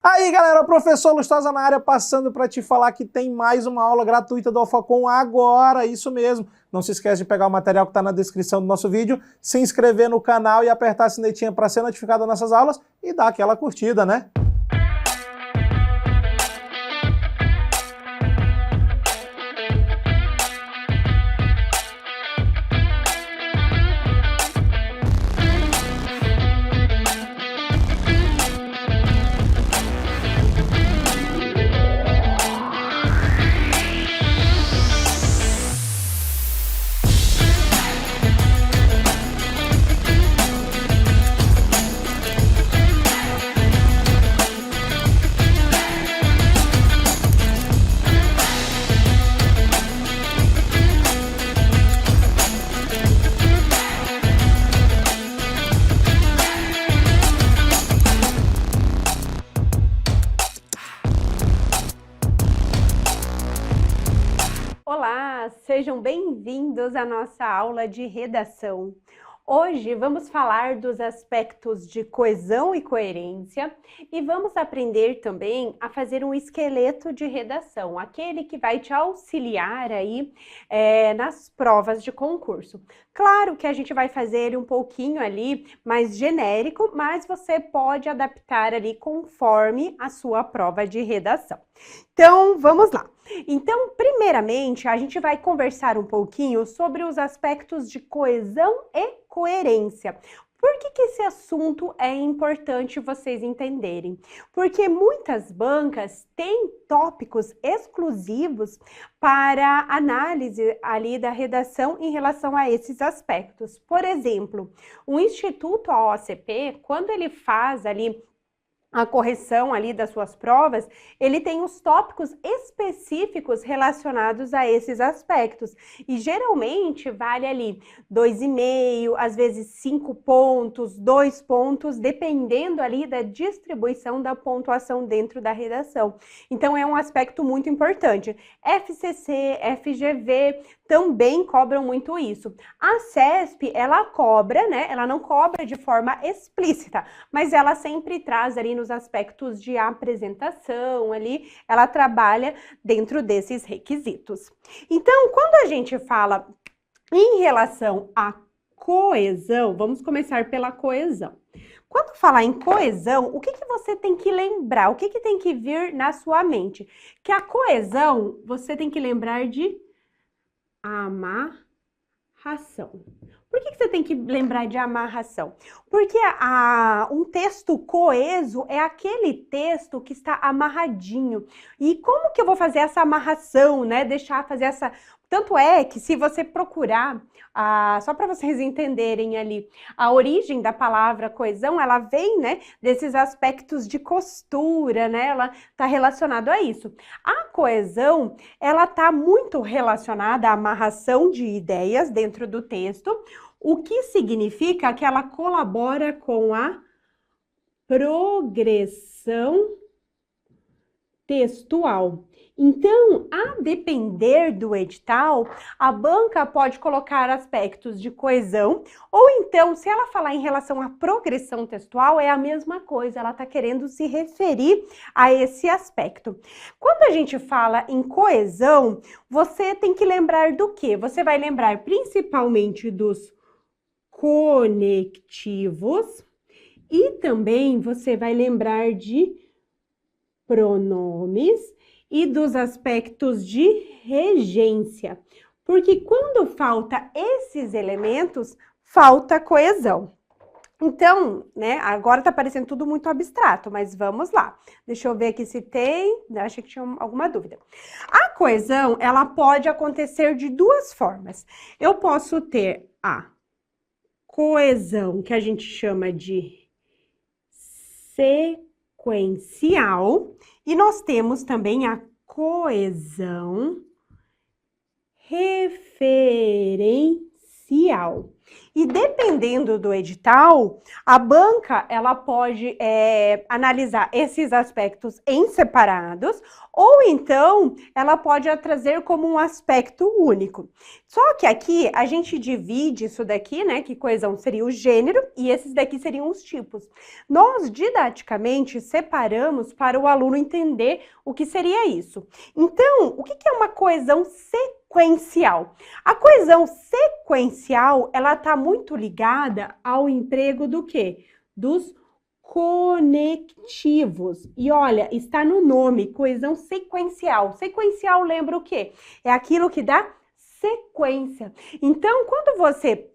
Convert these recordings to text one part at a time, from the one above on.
Aí, galera, professor Lustosa na área, passando para te falar que tem mais uma aula gratuita do Alphacom agora, isso mesmo. Não se esquece de pegar o material que está na descrição do nosso vídeo, se inscrever no canal e apertar a sinetinha para ser notificado das nossas aulas e dar aquela curtida, né? Olá, sejam bem-vindos à nossa aula de redação. Hoje vamos falar dos aspectos de coesão e coerência e vamos aprender também a fazer um esqueleto de redação, aquele que vai te auxiliar aí nas provas de concurso. Claro que a gente vai fazer ele um pouquinho ali mais genérico, mas você pode adaptar ali conforme a sua prova de redação. Então, vamos lá. Então, primeiramente, a gente vai conversar um pouquinho sobre os aspectos de coesão e coerência. Por que esse assunto é importante vocês entenderem? Porque muitas bancas têm tópicos exclusivos para análise ali da redação em relação a esses aspectos. Por exemplo, o Instituto OCP, quando ele faz ali a correção ali das suas provas, ele tem os tópicos específicos relacionados a esses aspectos. E geralmente vale ali 2,5, às vezes 5 pontos, 2 pontos, dependendo ali da distribuição da pontuação dentro da redação. Então é um aspecto muito importante. FCC, FGV também cobram muito isso. A CESP, ela cobra, né? Ela não cobra de forma explícita, mas ela sempre traz ali nos aspectos de apresentação ali, ela trabalha dentro desses requisitos. Então, quando a gente fala em relação à coesão, vamos começar pela coesão. Quando falar em coesão, o que você tem que lembrar? O que tem que vir na sua mente? Que a coesão, você tem que lembrar de amarração. Por que você tem que lembrar de amarração? Porque um texto coeso é aquele texto que está amarradinho. E como que eu vou fazer essa amarração, né? Fazer essa... Tanto é que se você procurar, só para vocês entenderem ali, a origem da palavra coesão, ela vem, né, desses aspectos de costura, né? Ela está relacionada a isso. A coesão, ela está muito relacionada à amarração de ideias dentro do texto, o que significa que ela colabora com a progressão textual. Então, a depender do edital, a banca pode colocar aspectos de coesão, ou então, se ela falar em relação à progressão textual, é a mesma coisa, ela está querendo se referir a esse aspecto. Quando a gente fala em coesão, você tem que lembrar do quê? Você vai lembrar principalmente dos conectivos e também você vai lembrar de pronomes e dos aspectos de regência, porque quando falta esses elementos, falta coesão. Então, né, agora tá parecendo tudo muito abstrato, mas vamos lá. Deixa eu ver aqui se tem, achei que tinha alguma dúvida. A coesão, ela pode acontecer de duas formas. Eu posso ter a coesão, que a gente chama de sequencial, e nós temos também a coesão referencial. E dependendo do edital, a banca ela pode analisar esses aspectos em separados, ou então ela pode trazer como um aspecto único. Só que aqui a gente divide isso daqui, né, que coesão seria o gênero, e esses daqui seriam os tipos. Nós didaticamente separamos para o aluno entender o que seria isso. Então, o que é uma coesão sequencial? A coesão sequencial, ela está muito ligada ao emprego do quê? Dos conectivos. E olha, está no nome, coesão sequencial. Sequencial lembra o quê? É aquilo que dá sequência. Então, quando você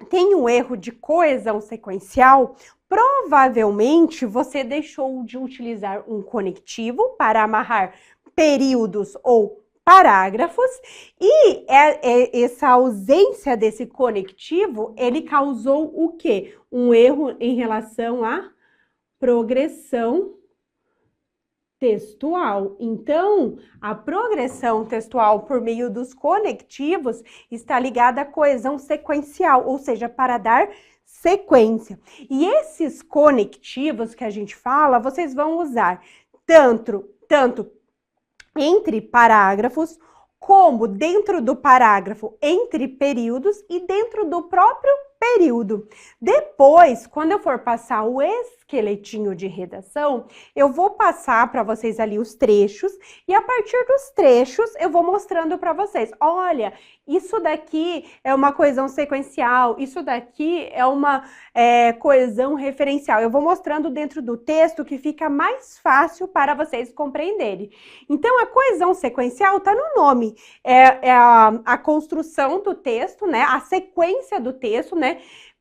tem um erro de coesão sequencial, provavelmente você deixou de utilizar um conectivo para amarrar períodos ou parágrafos, e essa ausência desse conectivo, ele causou o quê? Um erro em relação à progressão textual. Então, a progressão textual por meio dos conectivos está ligada à coesão sequencial, ou seja, para dar sequência. E esses conectivos que a gente fala, vocês vão usar tanto entre parágrafos, como dentro do parágrafo entre períodos e dentro do próprio período. Depois, quando eu for passar o esqueletinho de redação, eu vou passar para vocês ali os trechos e a partir dos trechos eu vou mostrando para vocês. Olha, isso daqui é uma coesão sequencial, isso daqui é uma coesão referencial. Eu vou mostrando dentro do texto que fica mais fácil para vocês compreenderem. Então, a coesão sequencial está no nome. É a construção do texto, né? A sequência do texto, né?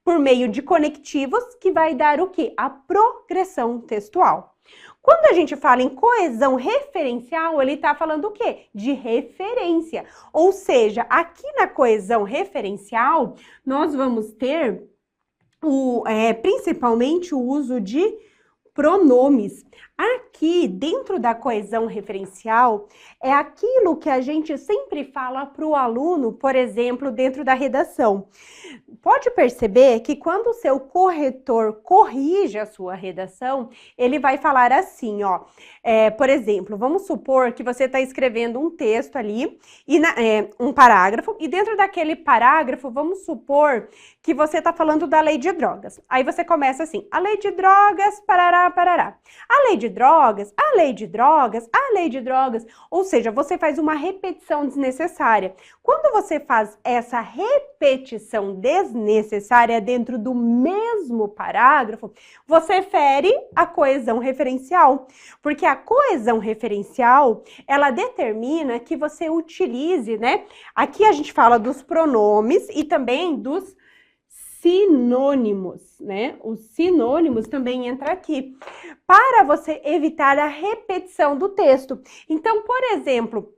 Por meio de conectivos, que vai dar o quê? A progressão textual. Quando a gente fala em coesão referencial, ele está falando o quê? De referência. Ou seja, aqui na coesão referencial, nós vamos ter principalmente o uso de pronomes. Aqui, dentro da coesão referencial, é aquilo que a gente sempre fala para o aluno, por exemplo, dentro da redação. Pode perceber que quando o seu corretor corrige a sua redação, ele vai falar assim, ó, por exemplo, vamos supor que você está escrevendo um texto ali, um parágrafo, e dentro daquele parágrafo, vamos supor que você está falando da lei de drogas. Aí você começa assim, a lei de drogas, parará, parará. A lei de drogas, a lei de drogas, a lei de drogas. Ou seja, você faz uma repetição desnecessária. Quando você faz essa repetição desnecessária dentro do mesmo parágrafo, você fere a coesão referencial. Porque a coesão referencial, ela determina que você utilize, né? Aqui a gente fala dos pronomes e também dos sinônimos, né? Os sinônimos também entram aqui, para você evitar a repetição do texto. Então, por exemplo,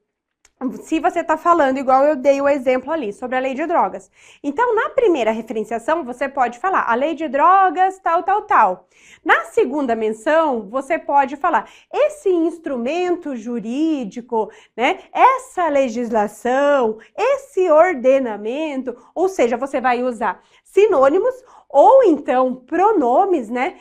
se você está falando, igual eu dei o exemplo ali, sobre a lei de drogas. Então, na primeira referenciação, você pode falar a lei de drogas, tal, tal, tal. Na segunda menção, você pode falar esse instrumento jurídico, né? Essa legislação, esse ordenamento, ou seja, você vai usar sinônimos ou então pronomes, né?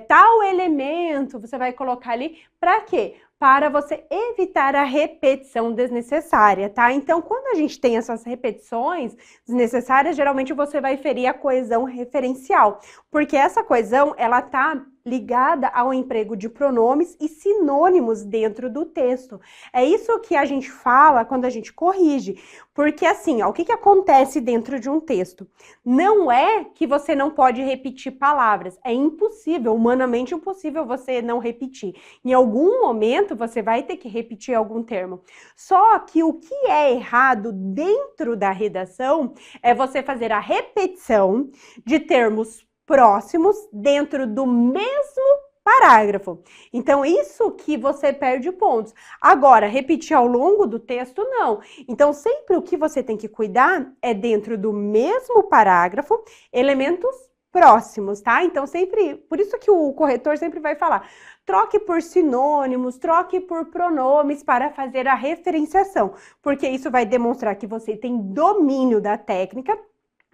Tal elemento, você vai colocar ali para quê? Para você evitar a repetição desnecessária, tá? Então, quando a gente tem essas repetições desnecessárias, geralmente você vai ferir a coesão referencial, porque essa coesão, ela tá ligada ao emprego de pronomes e sinônimos dentro do texto. É isso que a gente fala quando a gente corrige, porque assim, ó, o que acontece dentro de um texto? Não é que você não pode repetir palavras, é impossível, humanamente impossível você não repetir. Em algum momento você vai ter que repetir algum termo. Só que o que é errado dentro da redação é você fazer a repetição de termos próximos dentro do mesmo parágrafo. Então, isso que você perde pontos. Agora, repetir ao longo do texto, não. Então, sempre o que você tem que cuidar é dentro do mesmo parágrafo, elementos próximos, tá? Então, sempre, por isso que o corretor sempre vai falar, troque por sinônimos, troque por pronomes para fazer a referenciação, porque isso vai demonstrar que você tem domínio da técnica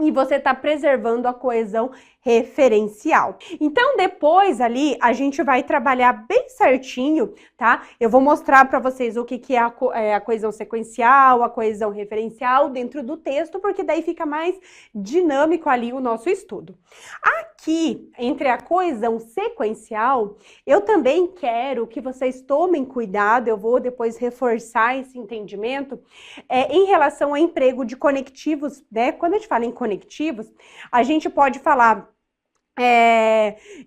e você está preservando a coesão referencial. Então, depois ali, a gente vai trabalhar bem certinho, tá? Eu vou mostrar para vocês o que é a coesão sequencial, a coesão referencial dentro do texto, porque daí fica mais dinâmico ali o nosso estudo. Aqui, entre a coesão sequencial, eu também quero que vocês tomem cuidado, eu vou depois reforçar esse entendimento, em relação ao emprego de conectivos, né? Quando a gente fala em conectivos, a gente pode falar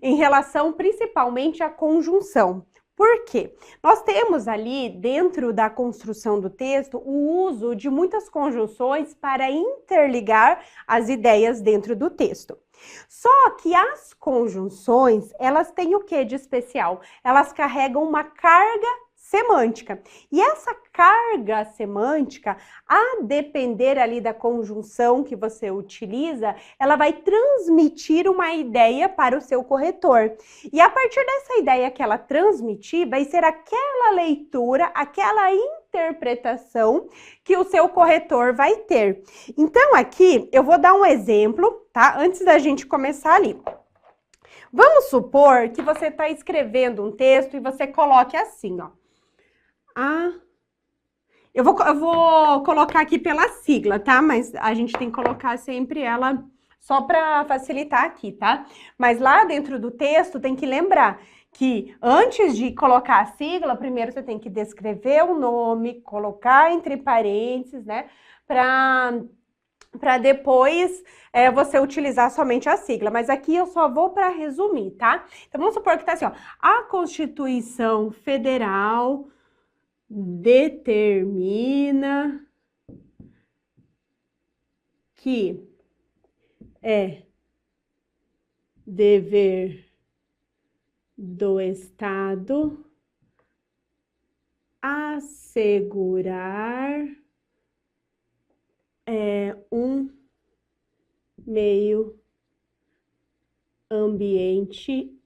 em relação principalmente à conjunção. Por quê? Nós temos ali, dentro da construção do texto, o uso de muitas conjunções para interligar as ideias dentro do texto. Só que as conjunções, elas têm o que de especial? Elas carregam uma carga semântica. E essa carga semântica, a depender ali da conjunção que você utiliza, ela vai transmitir uma ideia para o seu corretor. E a partir dessa ideia que ela transmitir, vai ser aquela leitura, aquela interpretação que o seu corretor vai ter. Então, aqui eu vou dar um exemplo, tá? Antes da gente começar ali. Vamos supor que você está escrevendo um texto e você coloque assim, ó. Eu vou colocar aqui pela sigla, tá? Mas a gente tem que colocar sempre ela só para facilitar aqui, tá? Mas lá dentro do texto tem que lembrar que antes de colocar a sigla, primeiro você tem que descrever o nome, colocar entre parênteses, né? Para depois você utilizar somente a sigla. Mas aqui eu só vou para resumir, tá? Então vamos supor que tá assim, ó. A Constituição Federal determina que é dever do Estado assegurar um meio ambiente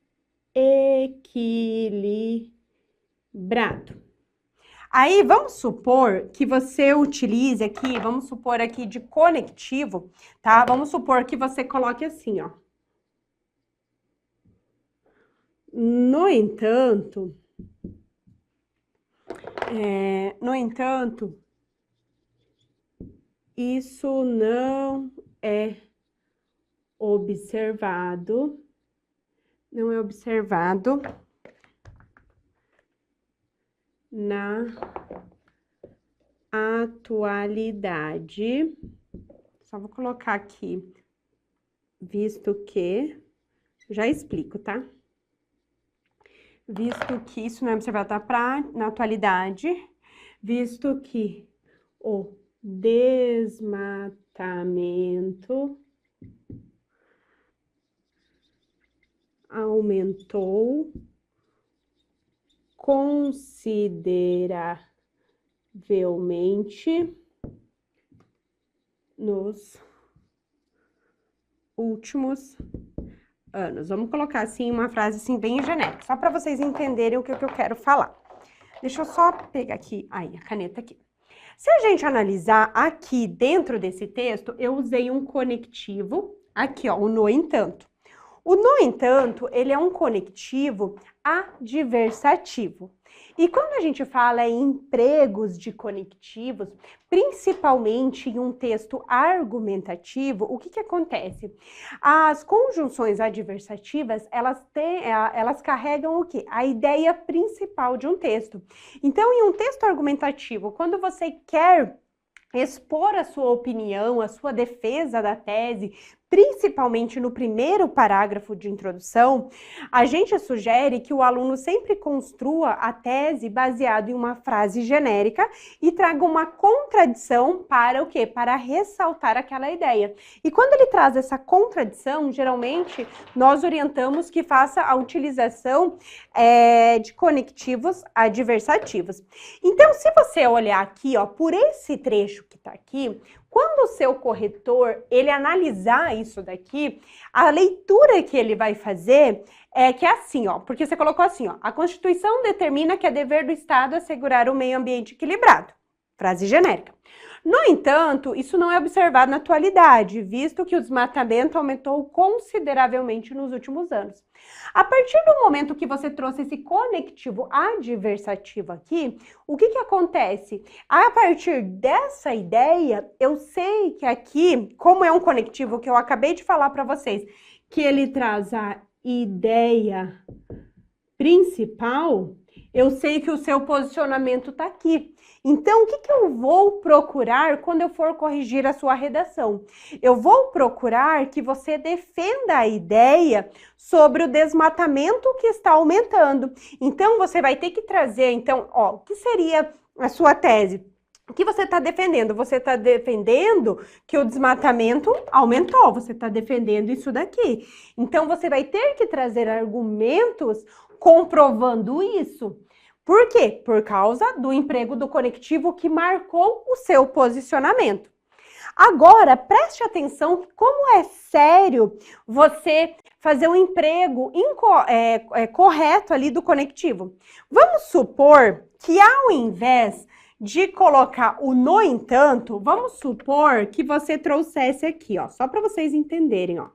equilibrado. Aí, vamos supor que você utilize aqui, vamos supor aqui de conectivo, tá? Vamos supor que você coloque assim, ó. No entanto, isso não é observado, na atualidade. Só vou colocar aqui, visto que, já explico, tá? Visto que isso não é observado na atualidade, visto que o desmatamento aumentou consideravelmente nos últimos anos. Vamos colocar assim uma frase assim bem genérica, só para vocês entenderem o que eu quero falar. Deixa eu só pegar aqui, aí, a caneta aqui. Se a gente analisar aqui dentro desse texto, eu usei um conectivo, aqui ó, o no entanto. O no entanto, ele é um conectivo adversativo. E quando a gente fala em empregos de conectivos, principalmente em um texto argumentativo, o que acontece? As conjunções adversativas, elas carregam o quê? A ideia principal de um texto. Então, em um texto argumentativo, quando você quer expor a sua opinião, a sua defesa da tese, principalmente no primeiro parágrafo de introdução, a gente sugere que o aluno sempre construa a tese baseado em uma frase genérica e traga uma contradição para o quê? Para ressaltar aquela ideia. E quando ele traz essa contradição, geralmente nós orientamos que faça a utilização de conectivos adversativos. Então, se você olhar aqui, ó, por esse trecho que está aqui, quando o seu corretor, ele analisar isso daqui, a leitura que ele vai fazer é que é assim, ó, porque você colocou assim, ó, a Constituição determina que é dever do Estado assegurar o meio ambiente equilibrado. Frase genérica. No entanto, isso não é observado na atualidade, visto que o desmatamento aumentou consideravelmente nos últimos anos. A partir do momento que você trouxe esse conectivo adversativo aqui, o que acontece? A partir dessa ideia, eu sei que aqui, como é um conectivo que eu acabei de falar para vocês, que ele traz a ideia principal, eu sei que o seu posicionamento está aqui. Então, o que eu vou procurar quando eu for corrigir a sua redação? Eu vou procurar que você defenda a ideia sobre o desmatamento que está aumentando. Então, você vai ter que trazer, então, ó, o que seria a sua tese? O que você está defendendo? Você está defendendo que o desmatamento aumentou, você está defendendo isso daqui. Então, você vai ter que trazer argumentos comprovando isso. Por quê? Por causa do emprego do conectivo que marcou o seu posicionamento. Agora, preste atenção que como é sério você fazer um emprego correto ali do conectivo. Vamos supor que ao invés de colocar o no entanto, vamos supor que você trouxesse aqui, ó, só para vocês entenderem, ó.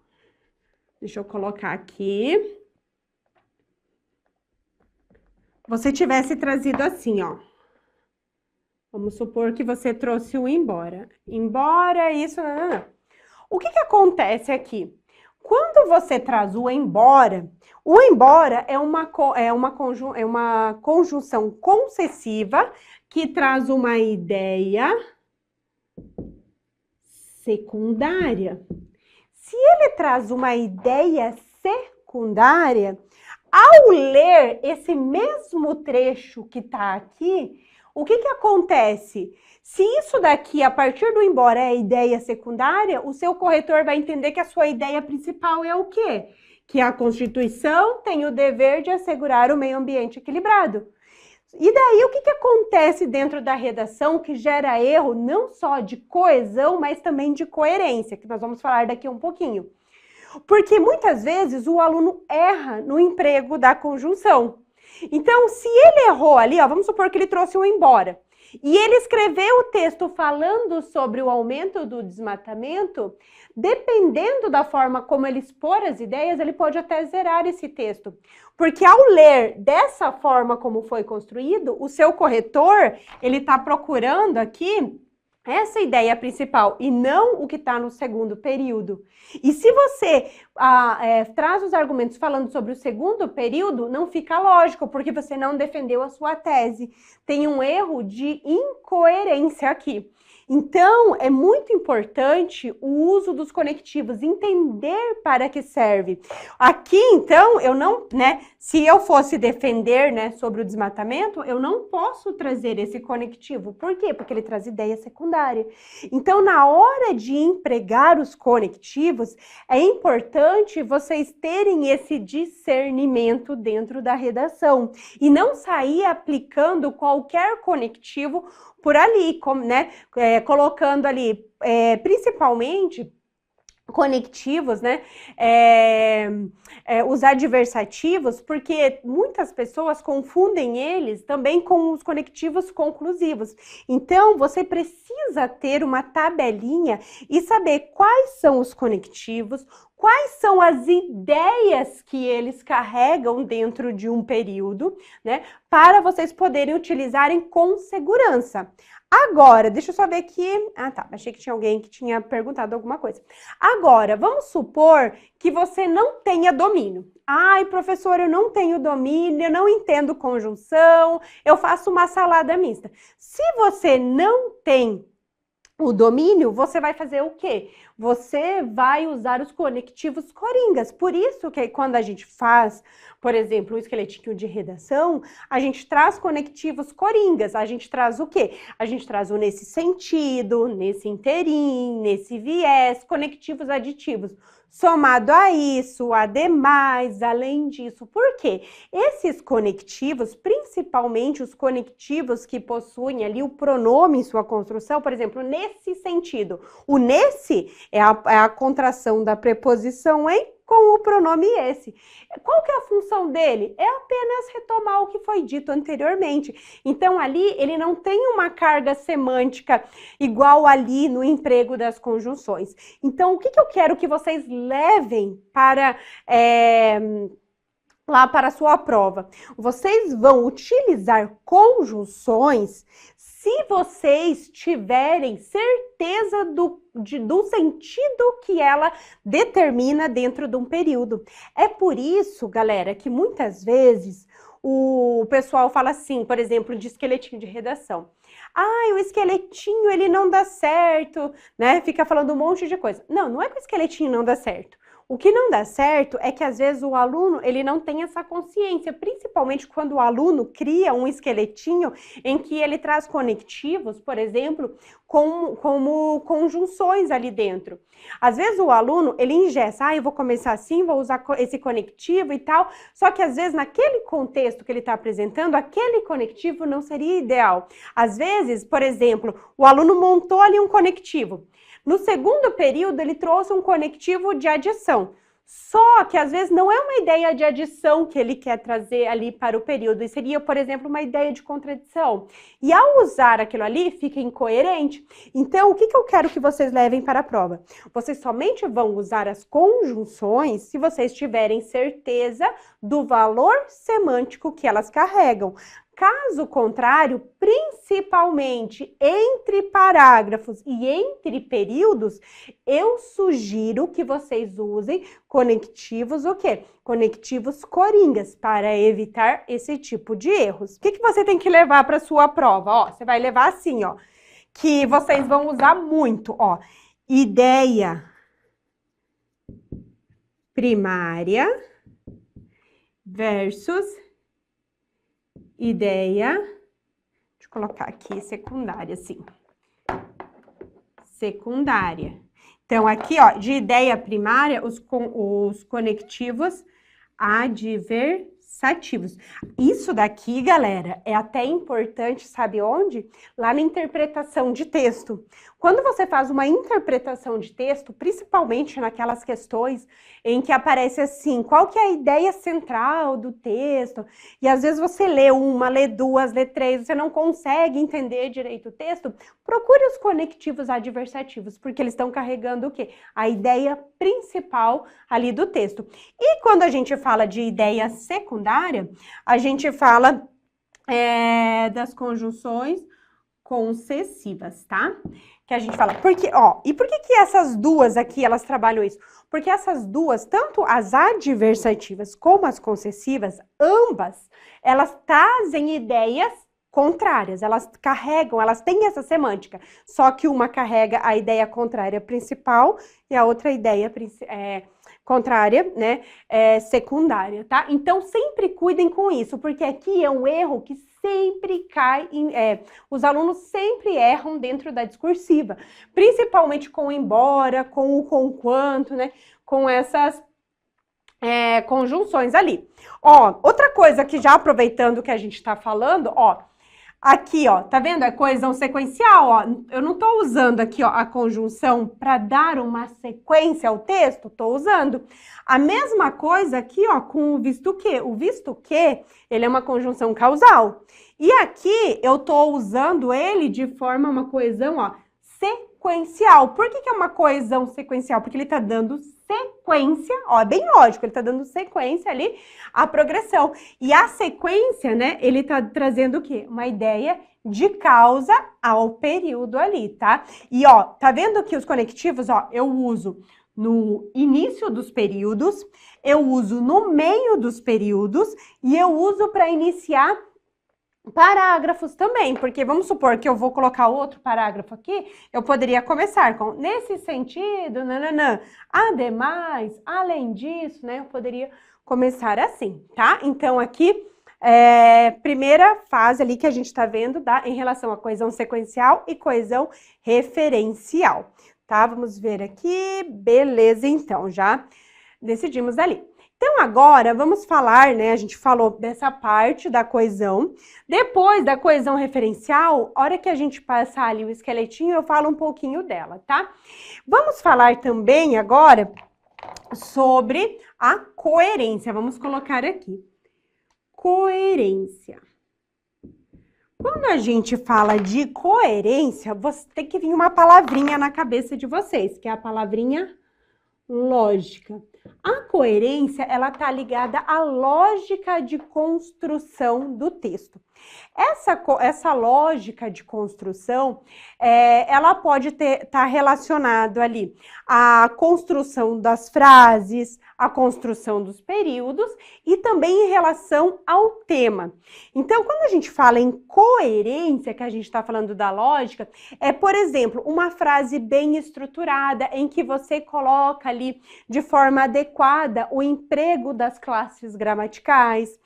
Deixa eu colocar aqui. Você tivesse trazido assim, ó. Vamos supor que você trouxe o embora. Embora, isso, não. O que acontece aqui? Quando você traz o embora é uma conjunção concessiva que traz uma ideia secundária. Se ele traz uma ideia secundária, ao ler esse mesmo trecho que está aqui, o que acontece? Se isso daqui, a partir do embora, é a ideia secundária, o seu corretor vai entender que a sua ideia principal é o quê? Que a Constituição tem o dever de assegurar o meio ambiente equilibrado. E daí, o que acontece dentro da redação que gera erro não só de coesão, mas também de coerência, que nós vamos falar daqui um pouquinho. Porque muitas vezes o aluno erra no emprego da conjunção. Então, se ele errou ali, ó, vamos supor que ele trouxe o embora, e ele escreveu o texto falando sobre o aumento do desmatamento, dependendo da forma como ele expor as ideias, ele pode até zerar esse texto. Porque ao ler dessa forma como foi construído, o seu corretor, ele está procurando aqui essa ideia principal e não o que está no segundo período. E se você traz os argumentos falando sobre o segundo período, não fica lógico, porque você não defendeu a sua tese. Tem um erro de incoerência aqui. Então, é muito importante o uso dos conectivos, entender para que serve. Aqui, então, eu não, se eu fosse defender, sobre o desmatamento, eu não posso trazer esse conectivo. Por quê? Porque ele traz ideia secundária. Então, na hora de empregar os conectivos, é importante vocês terem esse discernimento dentro da redação e não sair aplicando qualquer conectivo por ali, colocando ali, principalmente conectivos, os adversativos, porque muitas pessoas confundem eles também com os conectivos conclusivos. Então, você precisa ter uma tabelinha e saber quais são os conectivos, quais são as ideias que eles carregam dentro de um período, para vocês poderem utilizarem com segurança. Agora, deixa eu só ver aqui. Ah, tá. Achei que tinha alguém que tinha perguntado alguma coisa. Agora, vamos supor que você não tenha domínio. Ai, professor, eu não tenho domínio, eu não entendo conjunção, eu faço uma salada mista. Se você não tem o domínio, você vai fazer o quê? Você vai usar os conectivos coringas. Por isso que quando a gente faz, por exemplo, o esqueletinho de redação, a gente traz conectivos coringas. A gente traz o quê? A gente traz o nesse sentido, nesse interim, nesse viés, conectivos aditivos. Somado a isso, ademais, além disso. Por quê? Esses conectivos, principalmente os conectivos que possuem ali o pronome em sua construção, por exemplo, nesse sentido. O nesse é a contração da preposição em com o pronome esse. Qual que é a função dele? É apenas retomar o que foi dito anteriormente. Então, ali, ele não tem uma carga semântica igual ali no emprego das conjunções. Então, o que eu quero que vocês levem para... lá para a sua prova? Vocês vão utilizar conjunções se vocês tiverem certeza do sentido que ela determina dentro de um período. É por isso, galera, que muitas vezes o pessoal fala assim, por exemplo, de esqueletinho de redação. Ah, o esqueletinho, ele não dá certo, né? Fica falando um monte de coisa. Não, não é que o esqueletinho não dá certo. O que não dá certo é que, às vezes, o aluno ele não tem essa consciência, principalmente quando o aluno cria um esqueletinho em que ele traz conectivos, por exemplo, como conjunções ali dentro. Às vezes, o aluno, ele engessa, eu vou começar assim, vou usar esse conectivo e tal, só que, às vezes, naquele contexto que ele está apresentando, aquele conectivo não seria ideal. Às vezes, por exemplo, o aluno montou ali um conectivo. No segundo período, ele trouxe um conectivo de adição. Só que, às vezes, não é uma ideia de adição que ele quer trazer ali para o período. E seria, por exemplo, uma ideia de contradição. E ao usar aquilo ali, fica incoerente. Então, o que eu quero que vocês levem para a prova? Vocês somente vão usar as conjunções se vocês tiverem certeza do valor semântico que elas carregam. Caso contrário, principalmente entre parágrafos e entre períodos, eu sugiro que vocês usem conectivos o quê? Conectivos coringas, para evitar esse tipo de erros. O que você tem que levar para a sua prova? Ó, você vai levar assim, ó, que vocês vão usar muito, ó. Ideia primária versus ideia, deixa eu colocar aqui, secundária, assim. Secundária. Então, aqui, ó, de ideia primária, os conectivos adversativos. Isso daqui, galera, é até importante, sabe onde? Lá na interpretação de texto. Quando você faz uma interpretação de texto, principalmente naquelas questões em que aparece assim, qual que é a ideia central do texto? E às vezes você lê uma, lê duas, lê três, você não consegue entender direito o texto, procure os conectivos adversativos, porque eles estão carregando o quê? A ideia principal ali do texto. E quando a gente fala de ideia secundária, a gente fala das conjunções concessivas, tá? Que a gente fala, porque, ó, e por que essas duas aqui, elas trabalham isso? Porque essas duas, tanto as adversativas como as concessivas, ambas, elas trazem ideias contrárias, elas carregam, elas têm essa semântica, só que uma carrega a ideia contrária principal e a outra ideia contrária, né, secundária, tá? Então, sempre cuidem com isso, porque aqui é um erro que sempre cai, os alunos sempre erram dentro da discursiva, principalmente com o embora, com o conquanto, né, com essas conjunções ali. Ó, outra coisa que já aproveitando que a gente tá falando, ó, aqui, ó, tá vendo a coesão sequencial, ó? Eu não tô usando aqui, ó, a conjunção para dar uma sequência ao texto, tô usando. A mesma coisa aqui, ó, com o visto que. O visto que, ele é uma conjunção causal. E aqui eu tô usando ele de forma, uma coesão, ó, sequencial. Por que é uma coesão sequencial? Porque ele tá dando sequência, ó, é bem lógico, ele tá dando sequência ali à progressão. E a sequência, né, ele tá trazendo o quê? Uma ideia de causa ao período ali, tá? E, ó, tá vendo que os conectivos, ó, eu uso no início dos períodos, eu uso no meio dos períodos e eu uso para iniciar parágrafos também, porque vamos supor que eu vou colocar outro parágrafo aqui, eu poderia começar com nesse sentido, nananã, ademais, além disso, né, eu poderia começar assim, tá? Então, aqui, primeira fase ali que a gente tá vendo, tá? Em relação à coesão sequencial e coesão referencial, tá? Vamos ver aqui, beleza, então, já decidimos ali. Então, agora, vamos falar, né, a gente falou dessa parte da coesão. Depois da coesão referencial, a hora que a gente passar ali o esqueletinho, eu falo um pouquinho dela, tá? Vamos falar também agora sobre a coerência. Vamos colocar aqui. Coerência. Quando a gente fala de coerência, você tem que vir uma palavrinha na cabeça de vocês, que é a palavrinha lógica. A coerência, ela tá ligada à lógica de construção do texto. Essa lógica de construção, ela pode estar relacionada ali à construção das frases, à construção dos períodos e também em relação ao tema. Então, quando a gente fala em coerência, que a gente está falando da lógica, por exemplo, uma frase bem estruturada em que você coloca ali de forma adequada o emprego das classes gramaticais.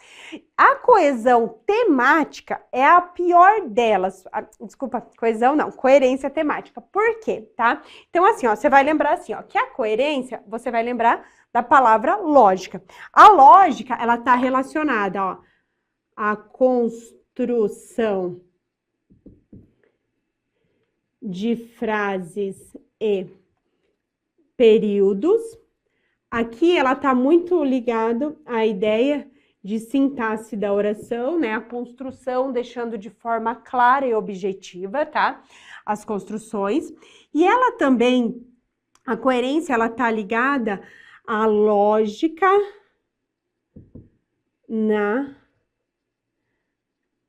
A coesão temática é a pior delas. Desculpa, coesão não, coerência temática. Por quê, tá? Então, assim, ó, você vai lembrar assim, ó, que a coerência, você vai lembrar da palavra lógica. A lógica, ela tá relacionada, ó, à construção de frases e períodos. Aqui ela tá muito ligada à ideia de sintaxe da oração, né? A construção, deixando de forma clara e objetiva, tá? As construções. E ela também, a coerência, ela tá ligada à lógica na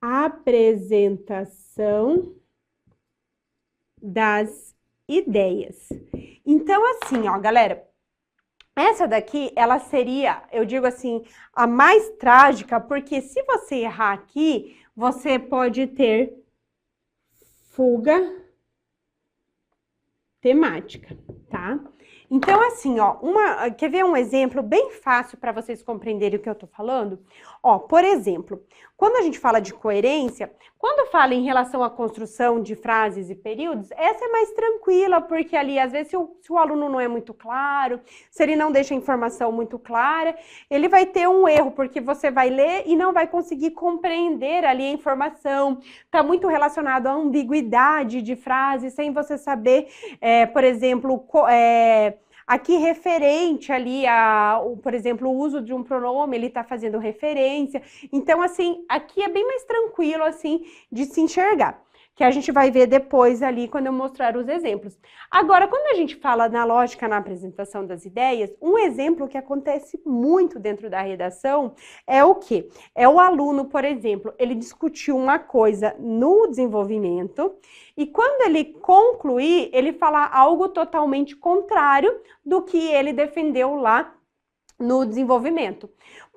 apresentação das ideias. Então, assim, ó, galera, essa daqui, ela seria, eu digo assim, a mais trágica, porque se você errar aqui, você pode ter fuga temática, tá? Então, assim, ó, quer ver um exemplo bem fácil para vocês compreenderem o que eu tô falando? Ó, por exemplo, quando a gente fala de coerência, quando fala em relação à construção de frases e períodos, essa é mais tranquila, porque ali, às vezes, se o aluno não é muito claro, se ele não deixa a informação muito clara, ele vai ter um erro, porque você vai ler e não vai conseguir compreender ali a informação. Tá muito relacionado à ambiguidade de frases, sem você saber, por exemplo, aqui referente ali por exemplo, o uso de um pronome, ele tá fazendo referência. Então, assim, aqui é bem mais tranquilo, assim, de se enxergar, que a gente vai ver depois ali quando eu mostrar os exemplos. Agora, quando a gente fala na lógica, na apresentação das ideias, um exemplo que acontece muito dentro da redação é o quê? É o aluno, por exemplo, ele discutiu uma coisa no desenvolvimento e quando ele concluir, ele falar algo totalmente contrário do que ele defendeu lá no desenvolvimento.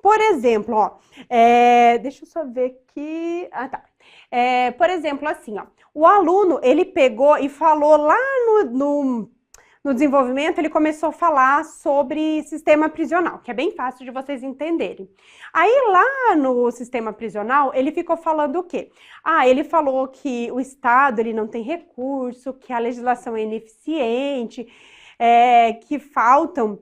Por exemplo, ó, deixa eu só ver aqui. Ah, tá. Por exemplo, assim, ó, o aluno, ele pegou e falou lá no desenvolvimento, ele começou a falar sobre sistema prisional, que é bem fácil de vocês entenderem. Aí lá no sistema prisional, ele ficou falando o quê? Ele falou que o Estado, ele não tem recurso, que a legislação é ineficiente, que faltam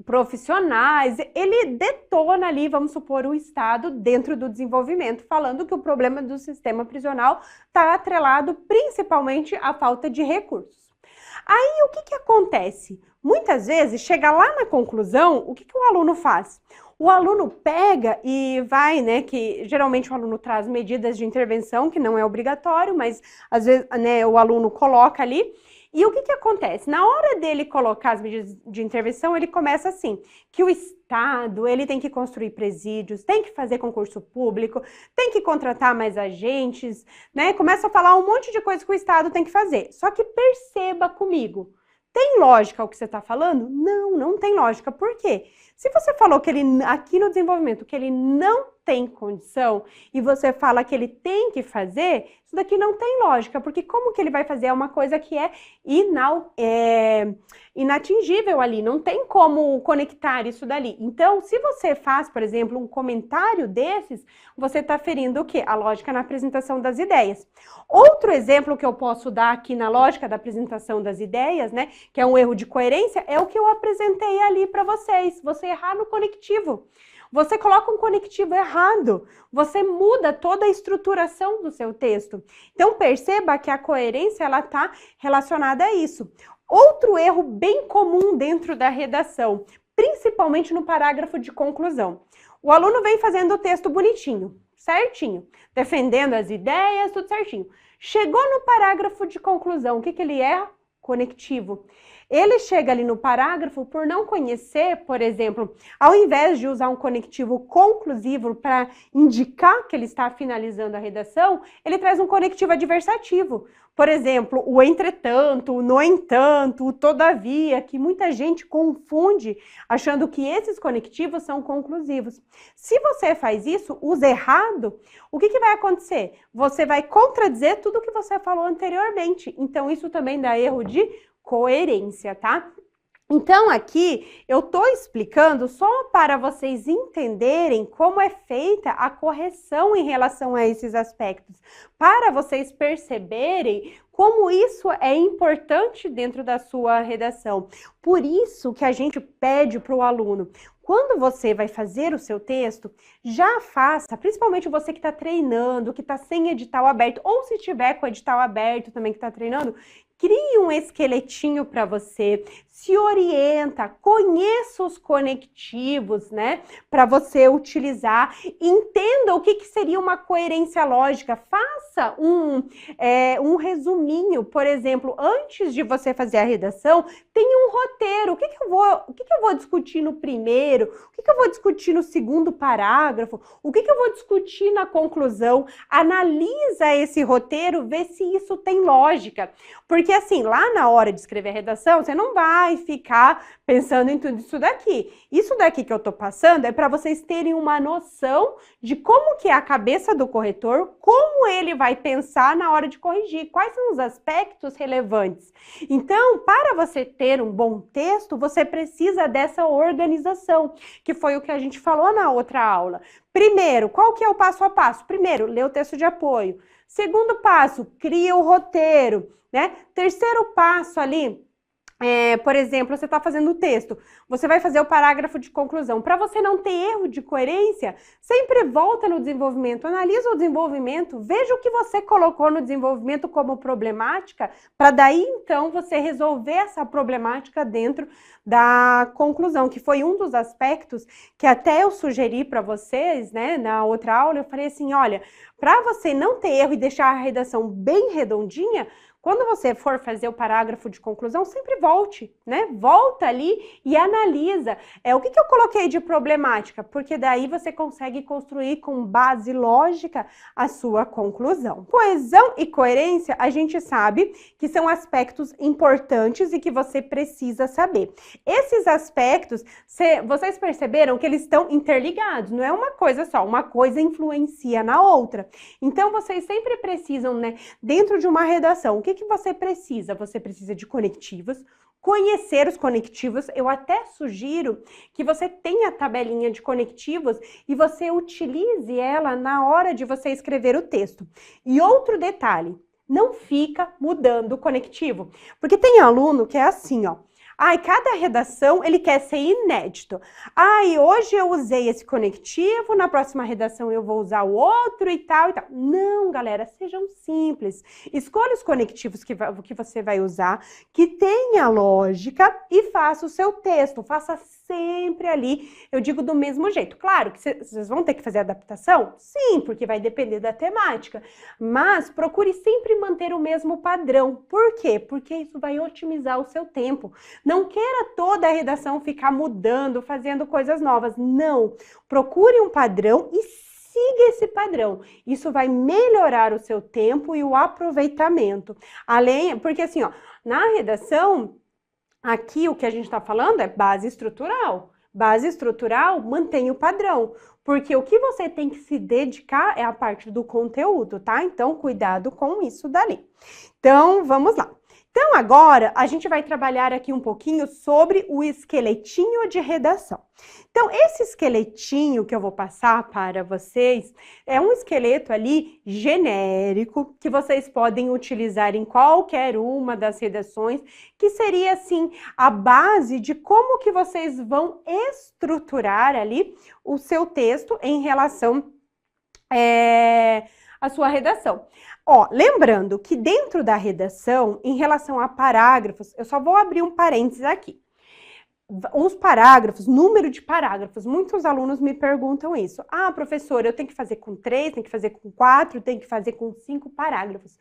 profissionais, ele detona ali, vamos supor, o Estado dentro do desenvolvimento, falando que o problema do sistema prisional está atrelado principalmente à falta de recursos. Aí, o que acontece? Muitas vezes, chega lá na conclusão, o que o aluno faz? O aluno pega e vai, né, que geralmente o aluno traz medidas de intervenção, que não é obrigatório, mas às vezes, né, o aluno coloca ali. E o que acontece? Na hora dele colocar as medidas de intervenção, ele começa assim, que o Estado, ele tem que construir presídios, tem que fazer concurso público, tem que contratar mais agentes, né? Começa a falar um monte de coisa que o Estado tem que fazer. Só que perceba comigo, tem lógica o que você está falando? Não, não tem lógica. Por quê? Se você falou que ele, aqui no desenvolvimento, que ele não tem condição e você fala que ele tem que fazer, isso daqui não tem lógica, porque como que ele vai fazer uma coisa que é inatingível ali, não tem como conectar isso dali. Então, se você faz, por exemplo, um comentário desses, você está ferindo o quê? A lógica na apresentação das ideias. Outro exemplo que eu posso dar aqui na lógica da apresentação das ideias, né, que é um erro de coerência, é o que eu apresentei ali para vocês. Você errar no conectivo. Você coloca um conectivo errado, você muda toda a estruturação do seu texto. Então, perceba que a coerência, ela está relacionada a isso. Outro erro bem comum dentro da redação, principalmente no parágrafo de conclusão. O aluno vem fazendo o texto bonitinho, certinho, defendendo as ideias, tudo certinho. Chegou no parágrafo de conclusão, o que que ele erra? Conectivo. Ele chega ali no parágrafo por não conhecer, por exemplo, ao invés de usar um conectivo conclusivo para indicar que ele está finalizando a redação, ele traz um conectivo adversativo. Por exemplo, o entretanto, o no entanto, o todavia, que muita gente confunde achando que esses conectivos são conclusivos. Se você faz isso, usa errado, o que vai acontecer? Você vai contradizer tudo que você falou anteriormente. Então, isso também dá erro de coerência, tá? Então, aqui eu tô explicando só para vocês entenderem como é feita a correção em relação a esses aspectos, para vocês perceberem como isso é importante dentro da sua redação. Por isso que a gente pede para o aluno, quando você vai fazer o seu texto, já faça, principalmente você que está treinando, que está sem edital aberto, ou se tiver com o edital aberto também que está treinando, crie um esqueletinho para você, se orienta, conheça os conectivos, né, para você utilizar, entenda o que seria uma coerência lógica, faça um resuminho, por exemplo, antes de você fazer a redação, tenha um roteiro, o que eu vou discutir no primeiro, o que eu vou discutir no segundo parágrafo, o que eu vou discutir na conclusão, analisa esse roteiro, vê se isso tem lógica, porque assim, lá na hora de escrever a redação, você não vai ficar pensando em tudo isso daqui. Isso daqui que eu tô passando é para vocês terem uma noção de como que é a cabeça do corretor, como ele vai pensar na hora de corrigir, quais são os aspectos relevantes. Então, para você ter um bom texto, você precisa dessa organização, que foi o que a gente falou na outra aula. Primeiro, qual que é o passo a passo? Primeiro, lê o texto de apoio. Segundo passo, cria o roteiro, né? Terceiro passo ali, por exemplo, você está fazendo o texto, você vai fazer o parágrafo de conclusão. Para você não ter erro de coerência, sempre volta no desenvolvimento, analisa o desenvolvimento, veja o que você colocou no desenvolvimento como problemática, para daí então você resolver essa problemática dentro da conclusão, que foi um dos aspectos que até eu sugeri para vocês, né, na outra aula, eu falei assim, olha, para você não ter erro e deixar a redação bem redondinha, quando você for fazer o parágrafo de conclusão, sempre volte, né? Volta ali e analisa. O que eu coloquei de problemática? Porque daí você consegue construir com base lógica a sua conclusão. Coesão e coerência, a gente sabe que são aspectos importantes e que você precisa saber. Esses aspectos, vocês perceberam que eles estão interligados, não é uma coisa só, uma coisa influencia na outra. Então, vocês sempre precisam, né, dentro de uma redação, o que você precisa? Você precisa de conectivos, conhecer os conectivos. Eu até sugiro que você tenha a tabelinha de conectivos e você utilize ela na hora de você escrever o texto. E outro detalhe, não fica mudando o conectivo, porque tem aluno que é assim, ó. Ai, cada redação ele quer ser inédito. Ai, hoje eu usei esse conectivo, na próxima redação eu vou usar o outro e tal e tal. Não, galera, sejam simples. Escolha os conectivos que você vai usar, que tenha lógica e faça o seu texto. Faça sempre ali, eu digo do mesmo jeito. Claro que vocês vão ter que fazer adaptação? Sim, porque vai depender da temática. Mas procure sempre manter o mesmo padrão. Por quê? Porque isso vai otimizar o seu tempo. Não queira toda a redação ficar mudando, fazendo coisas novas. Não. Procure um padrão e siga esse padrão. Isso vai melhorar o seu tempo e o aproveitamento. Porque assim, ó, na redação, aqui o que a gente está falando é base estrutural. Base estrutural mantém o padrão, porque o que você tem que se dedicar é a parte do conteúdo, tá? Então, cuidado com isso dali. Então, vamos lá. Então, agora, a gente vai trabalhar aqui um pouquinho sobre o esqueletinho de redação. Então, esse esqueletinho que eu vou passar para vocês é um esqueleto ali genérico que vocês podem utilizar em qualquer uma das redações, que seria, assim, a base de como que vocês vão estruturar ali o seu texto em relação a sua redação. Ó, lembrando que dentro da redação, em relação a parágrafos, eu só vou abrir um parênteses aqui. Os parágrafos, número de parágrafos, muitos alunos me perguntam isso. Ah, professora, eu tenho que fazer com 3, tenho que fazer com 4, tenho que fazer com 5 parágrafos.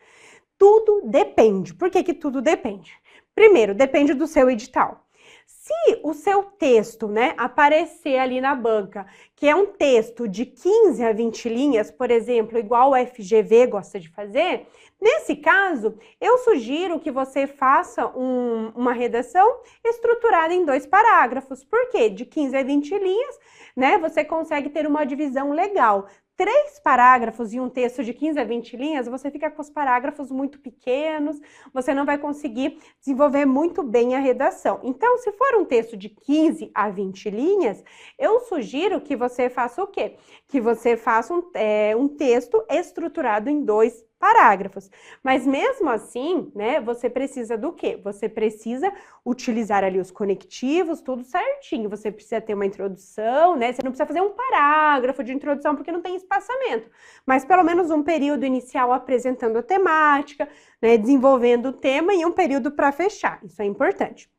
Tudo depende. Por que que tudo depende? Primeiro, depende do seu edital. Se o seu texto, né, aparecer ali na banca, que é um texto de 15 a 20 linhas, por exemplo, igual o FGV gosta de fazer, nesse caso, eu sugiro que você faça uma redação estruturada em 2 parágrafos. Por quê? De 15 a 20 linhas, né, você consegue ter uma divisão legal. 3 parágrafos e um texto de 15 a 20 linhas, você fica com os parágrafos muito pequenos, você não vai conseguir desenvolver muito bem a redação. Então, se for um texto de 15 a 20 linhas, eu sugiro que você faça o quê? Que você faça um texto estruturado em 2 parágrafos. Mas mesmo assim, né, você precisa do quê? Você precisa utilizar ali os conectivos, tudo certinho. Você precisa ter uma introdução, né? Você não precisa fazer um parágrafo de introdução porque não tem espaçamento. Mas pelo menos um período inicial apresentando a temática, né, desenvolvendo o tema e um período para fechar. Isso é importante.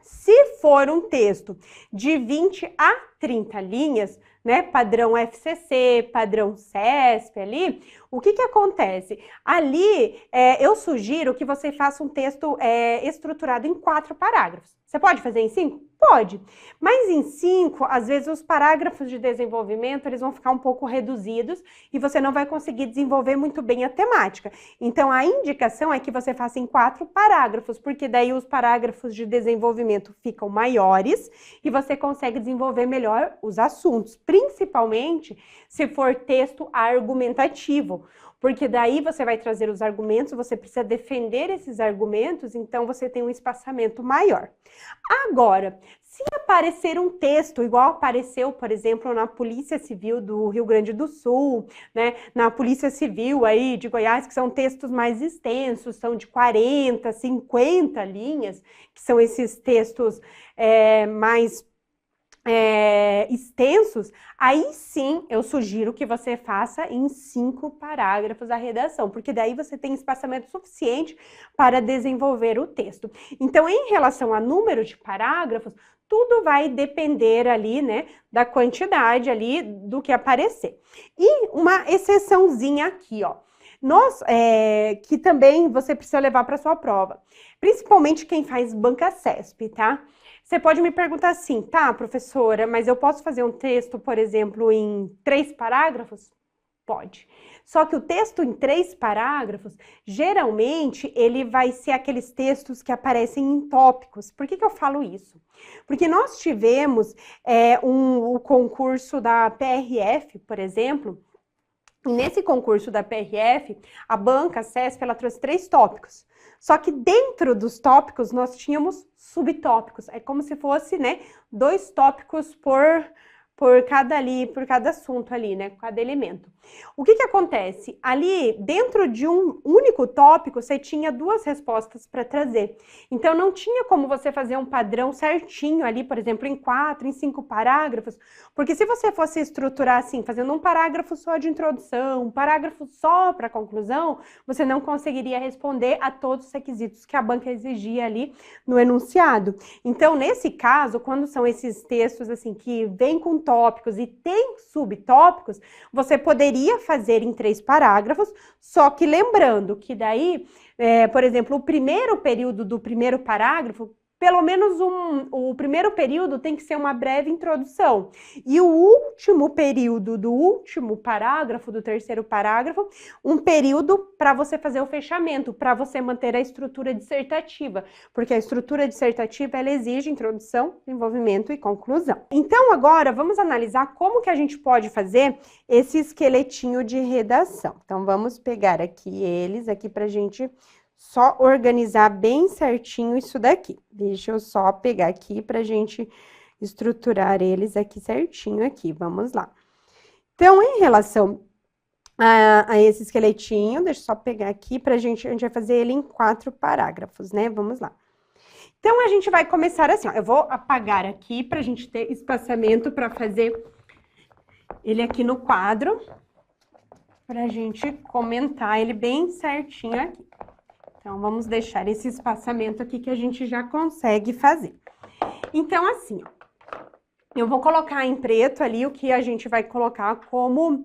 Se for um texto de 20 a 30 linhas, né, padrão FCC, padrão CESP ali, o que que acontece? Ali, eu sugiro que você faça um texto estruturado em 4 parágrafos. Você pode fazer em 5? Pode. Mas em 5, às vezes os parágrafos de desenvolvimento, eles vão ficar um pouco reduzidos e você não vai conseguir desenvolver muito bem a temática. Então, a indicação é que você faça em 4 parágrafos, porque daí os parágrafos de desenvolvimento ficam maiores e você consegue desenvolver melhor os assuntos, principalmente se for texto argumentativo. Porque daí você vai trazer os argumentos, você precisa defender esses argumentos, então você tem um espaçamento maior. Agora, se aparecer um texto, igual apareceu, por exemplo, na Polícia Civil do Rio Grande do Sul, né, na Polícia Civil aí de Goiás, que são textos mais extensos, são de 40, 50 linhas, que são esses textos mais extensos, aí sim eu sugiro que você faça em 5 parágrafos a redação, porque daí você tem espaçamento suficiente para desenvolver o texto. Então, em relação a número de parágrafos, tudo vai depender ali, né, da quantidade ali do que aparecer. E uma exceçãozinha aqui, ó. Que também você precisa levar para sua prova, principalmente quem faz banca CESP, tá? Você pode me perguntar assim, tá, professora, mas eu posso fazer um texto, por exemplo, em 3 parágrafos? Pode. Só que o texto em 3 parágrafos, geralmente, ele vai ser aqueles textos que aparecem em tópicos. Por que que eu falo isso? Porque nós tivemos o concurso da PRF, por exemplo. Nesse concurso da PRF, a banca CESP, ela trouxe 3 tópicos. Só que dentro dos tópicos, nós tínhamos subtópicos. É como se fosse, né, 2 tópicos por cada assunto ali, né, cada elemento. O que que acontece? Ali, dentro de um único tópico, você tinha 2 respostas para trazer. Então, não tinha como você fazer um padrão certinho ali, por exemplo, em 4, em 5 parágrafos, porque se você fosse estruturar assim, fazendo um parágrafo só de introdução, um parágrafo só para conclusão, você não conseguiria responder a todos os requisitos que a banca exigia ali no enunciado. Então, nesse caso, quando são esses textos assim que vêm com tópicos e tem subtópicos, você poderia fazer em 3 parágrafos, só que lembrando que daí, por exemplo, o primeiro período do primeiro parágrafo, pelo menos o primeiro período tem que ser uma breve introdução. E o último período do último parágrafo, do terceiro parágrafo, um período para você fazer o fechamento, para você manter a estrutura dissertativa. Porque a estrutura dissertativa, ela exige introdução, desenvolvimento e conclusão. Então, agora, vamos analisar como que a gente pode fazer esse esqueletinho de redação. Então, vamos pegar aqui eles, aqui pra gente só organizar bem certinho isso daqui. Deixa eu só pegar aqui pra gente estruturar eles aqui certinho aqui. Vamos lá. Então, em relação a esse esqueletinho, deixa eu só pegar aqui pra gente, a gente vai fazer ele em 4 parágrafos, né? Vamos lá. Então, a gente vai começar assim, ó. Eu vou apagar aqui pra gente ter espaçamento pra fazer ele aqui no quadro. para a gente comentar ele bem certinho aqui. Então, vamos deixar esse espaçamento aqui que a gente já consegue fazer. Então, assim, ó, eu vou colocar em preto ali o que a gente vai colocar como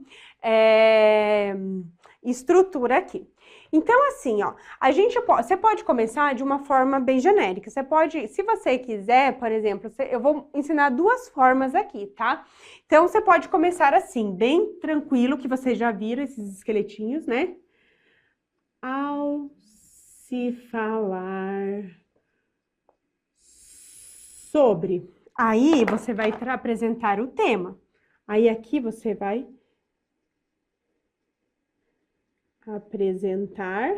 estrutura aqui. Então, assim, ó, você pode começar de uma forma bem genérica. Você pode, se você quiser, por exemplo, eu vou ensinar duas formas aqui, tá? Então, você pode começar assim, bem tranquilo, que vocês já viram esses esqueletinhos, né? Ao se falar sobre. Aí, você vai apresentar o tema. Aí, aqui você vai apresentar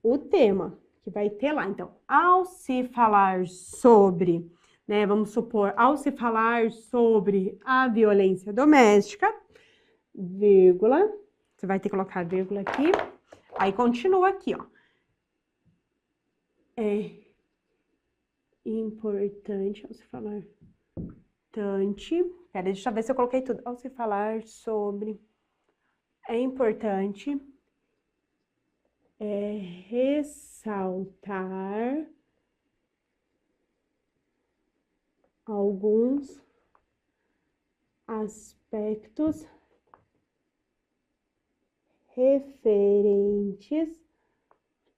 o tema, que vai ter lá. Então, ao se falar sobre, né, vamos supor, ao se falar sobre a violência doméstica, vírgula, você vai ter que colocar vírgula aqui, aí continua aqui, ó. É importante, ao se falar, peraí, deixa eu ver se eu coloquei tudo. Ao se falar sobre, é importante ressaltar alguns aspectos referentes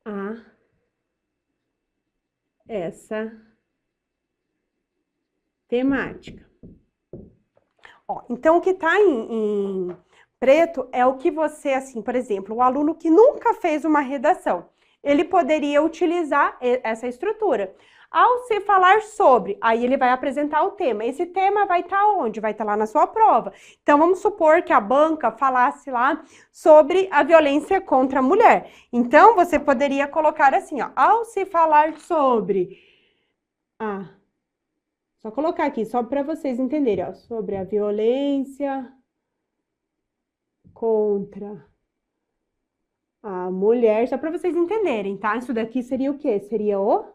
a essa temática. Ó, então, o que está em preto é o que você, assim, por exemplo, o aluno que nunca fez uma redação, ele poderia utilizar essa estrutura. Ao se falar sobre, aí ele vai apresentar o tema. Esse tema vai estar onde? Vai estar lá na sua prova. Então, vamos supor que a banca falasse lá sobre a violência contra a mulher. Então, você poderia colocar assim, ó, ao se falar sobre só colocar aqui, só para vocês entenderem, ó, sobre a violência contra a mulher, só para vocês entenderem, tá? Isso daqui seria o quê? Seria o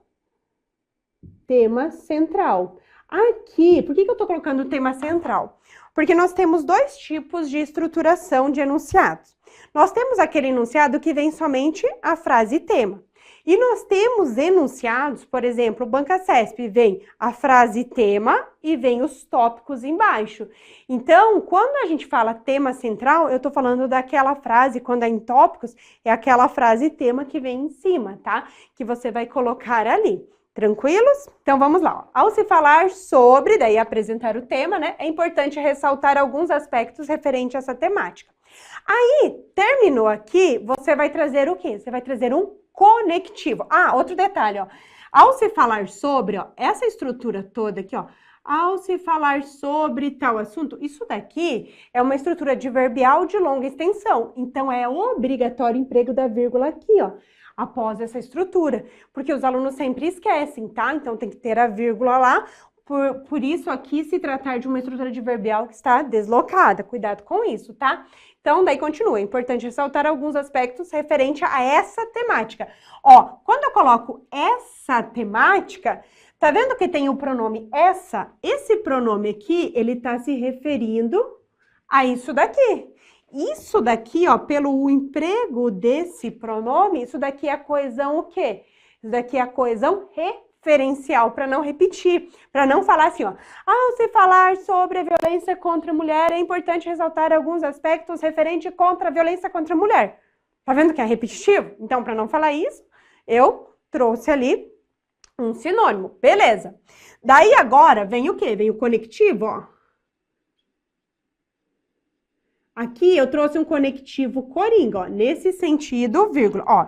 tema central. Aqui, por que eu tô colocando o tema central? Porque nós temos dois tipos de estruturação de enunciados. Nós temos aquele enunciado que vem somente a frase tema. E nós temos enunciados, por exemplo, o Banca CESP vem a frase tema e vem os tópicos embaixo. Então, quando a gente fala tema central, eu tô falando daquela frase, quando é em tópicos, é aquela frase tema que vem em cima, tá? Que você vai colocar ali. Tranquilos? Então, vamos lá. Ó. Ao se falar sobre, daí apresentar o tema, né? É importante ressaltar alguns aspectos referentes a essa temática. Aí, terminou aqui, você vai trazer o quê? Você vai trazer um conectivo. Ah, outro detalhe, ó. Ao se falar sobre, ó, essa estrutura toda aqui, ó. Ao se falar sobre tal assunto, isso daqui é uma estrutura adverbial de longa extensão. Então, é obrigatório o emprego da vírgula aqui, ó. Após essa estrutura, porque os alunos sempre esquecem, tá? Então, tem que ter a vírgula lá, por isso aqui se tratar de uma estrutura adverbial que está deslocada, cuidado com isso, tá? Então, daí continua, é importante ressaltar alguns aspectos referente a essa temática. Ó, quando eu coloco essa temática, tá vendo que tem o pronome essa? Esse pronome aqui, ele tá se referindo a isso daqui. Isso daqui, ó, pelo emprego desse pronome, isso daqui é a coesão o quê? Isso daqui é a coesão referencial, para não repetir, para não falar assim, ó. Ao se falar sobre a violência contra a mulher, é importante ressaltar alguns aspectos referentes contra a violência contra a mulher. Tá vendo que é repetitivo? Então, para não falar isso, eu trouxe ali um sinônimo. Beleza. Daí agora vem o quê? Vem o conectivo, ó. Aqui eu trouxe um conectivo coringa, ó, nesse sentido, vírgula, ó.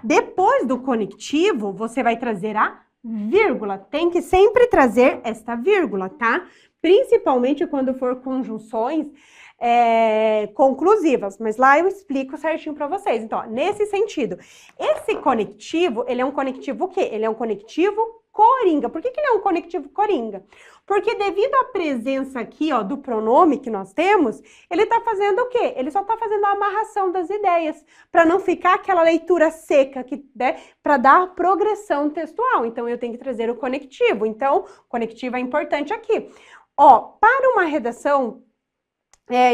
Depois do conectivo, você vai trazer a vírgula. Tem que sempre trazer esta vírgula, tá? Principalmente quando for conjunções conclusivas, mas lá eu explico certinho para vocês. Então, ó, nesse sentido, esse conectivo, ele é um conectivo o quê? Ele é um conectivo coringa. Por que ele é um conectivo coringa? Porque devido à presença aqui, ó, do pronome que nós temos, ele tá fazendo o quê? Ele só tá fazendo a amarração das ideias, para não ficar aquela leitura seca, né, para dar progressão textual. Então, eu tenho que trazer o conectivo. Então, o conectivo é importante aqui. Ó, para uma redação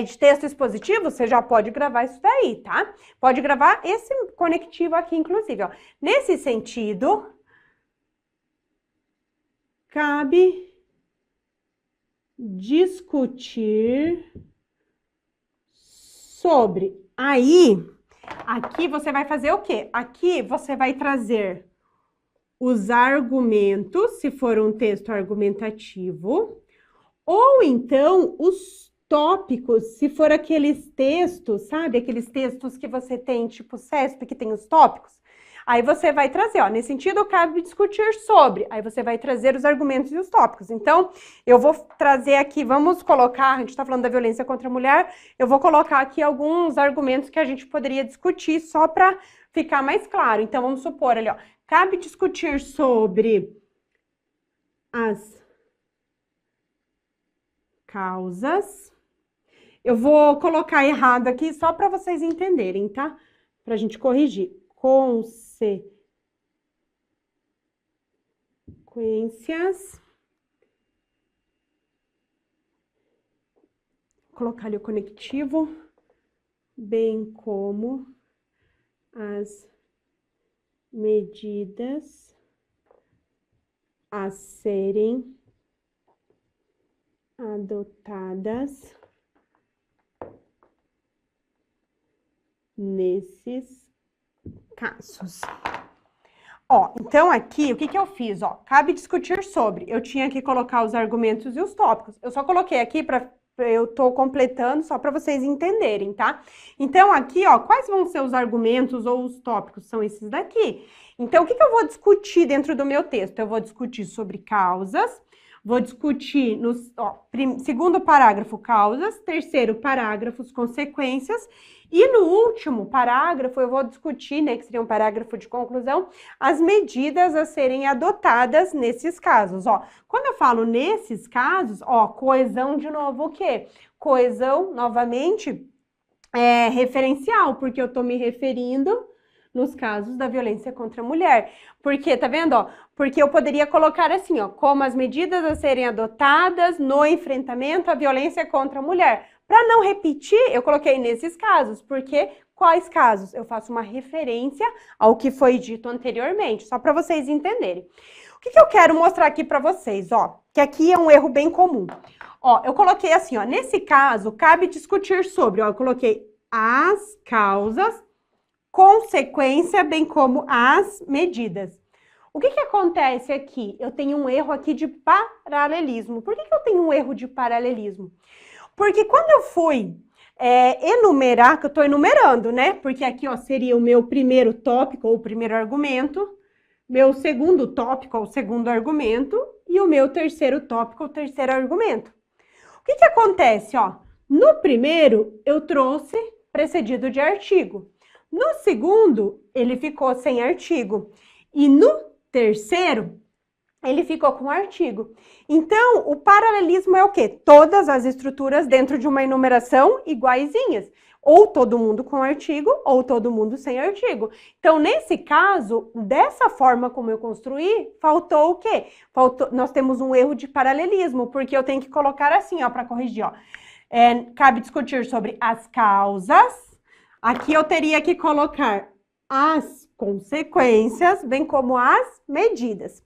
de texto expositivo, você já pode gravar isso daí, tá? Pode gravar esse conectivo aqui, inclusive, ó. Nesse sentido, cabe discutir sobre. Aí, aqui você vai fazer o quê? Aqui você vai trazer os argumentos, se for um texto argumentativo, ou então os tópicos, se for aqueles textos, sabe? Aqueles textos que você tem, tipo CESP, que tem os tópicos. Aí você vai trazer, ó, nesse sentido, cabe discutir sobre. Aí você vai trazer os argumentos e os tópicos. Então, eu vou trazer aqui, vamos colocar, a gente tá falando da violência contra a mulher, eu vou colocar aqui alguns argumentos que a gente poderia discutir só para ficar mais claro. Então, vamos supor ali, ó, cabe discutir sobre as causas. Eu vou colocar errado aqui só para vocês entenderem, tá? Para a gente corrigir. Consequências. Vou colocar ali o conectivo, bem como as medidas a serem adotadas nesses casos. Ó, então aqui, o que que eu fiz? Ó, cabe discutir sobre. Eu tinha que colocar os argumentos e os tópicos. Eu só coloquei aqui para eu tô completando só para vocês entenderem, tá? Então aqui, ó, quais vão ser os argumentos ou os tópicos? São esses daqui. Então, o que que eu vou discutir dentro do meu texto? Eu vou discutir sobre causas, vou discutir no segundo parágrafo causas, terceiro parágrafo consequências, e no último parágrafo eu vou discutir, né, que seria um parágrafo de conclusão, as medidas a serem adotadas nesses casos, ó. Quando eu falo nesses casos, ó, coesão de novo o quê? Coesão, novamente, é referencial, porque eu tô me referindo nos casos da violência contra a mulher. Porque, tá vendo, ó? Porque eu poderia colocar assim, ó, como as medidas a serem adotadas no enfrentamento à violência contra a mulher. Para não repetir, eu coloquei nesses casos, porque quais casos? Eu faço uma referência ao que foi dito anteriormente, só para vocês entenderem. O que que eu quero mostrar aqui para vocês, ó? Que aqui é um erro bem comum. Ó, eu coloquei assim, ó, nesse caso, cabe discutir sobre, ó, eu coloquei as causas, consequência, bem como as medidas. O que que acontece aqui? Eu tenho um erro aqui de paralelismo. Por que que eu tenho um erro de paralelismo? Porque quando eu fui enumerar, que eu estou enumerando, né? Porque aqui, ó, seria o meu primeiro tópico, ou o primeiro argumento, meu segundo tópico, ou o segundo argumento, e o meu terceiro tópico, ou o terceiro argumento. O que que acontece, ó? No primeiro, eu trouxe precedido de artigo. No segundo, ele ficou sem artigo. E no terceiro, ele ficou com artigo. Então, o paralelismo é o quê? Todas as estruturas dentro de uma enumeração iguaizinhas. Ou todo mundo com artigo, ou todo mundo sem artigo. Então, nesse caso, dessa forma como eu construí, faltou o quê? Nós temos um erro de paralelismo, porque eu tenho que colocar assim, ó, para corrigir, ó. Cabe discutir sobre as causas. Aqui eu teria que colocar as consequências, bem como as medidas.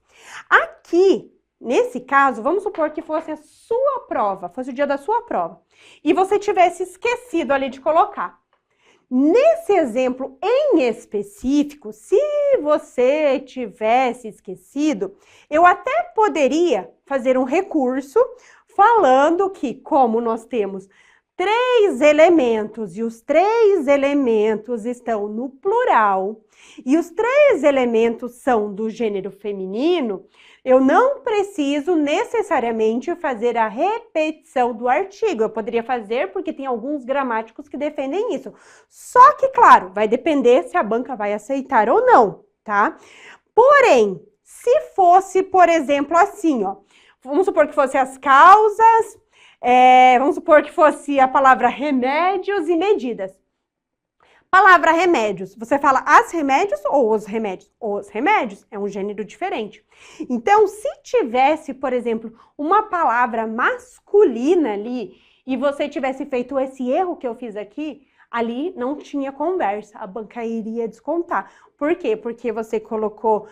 Aqui, nesse caso, vamos supor que fosse a sua prova, fosse o dia da sua prova, e você tivesse esquecido ali de colocar. Nesse exemplo em específico, se você tivesse esquecido, eu até poderia fazer um recurso falando que, como nós temos 3 elementos e os 3 elementos estão no plural e os 3 elementos são do gênero feminino, eu não preciso necessariamente fazer a repetição do artigo. Eu poderia fazer porque tem alguns gramáticos que defendem isso. Só que, claro, vai depender se a banca vai aceitar ou não, tá? Porém, se fosse, por exemplo, assim, ó, vamos supor que fosse as causas, vamos supor que fosse a palavra remédios e medidas. Palavra remédios, você fala as remédios ou os remédios? Os remédios é um gênero diferente. Então, se tivesse, por exemplo, uma palavra masculina ali e você tivesse feito esse erro que eu fiz aqui, ali não tinha conversa, a banca iria descontar. Por quê? Porque você colocou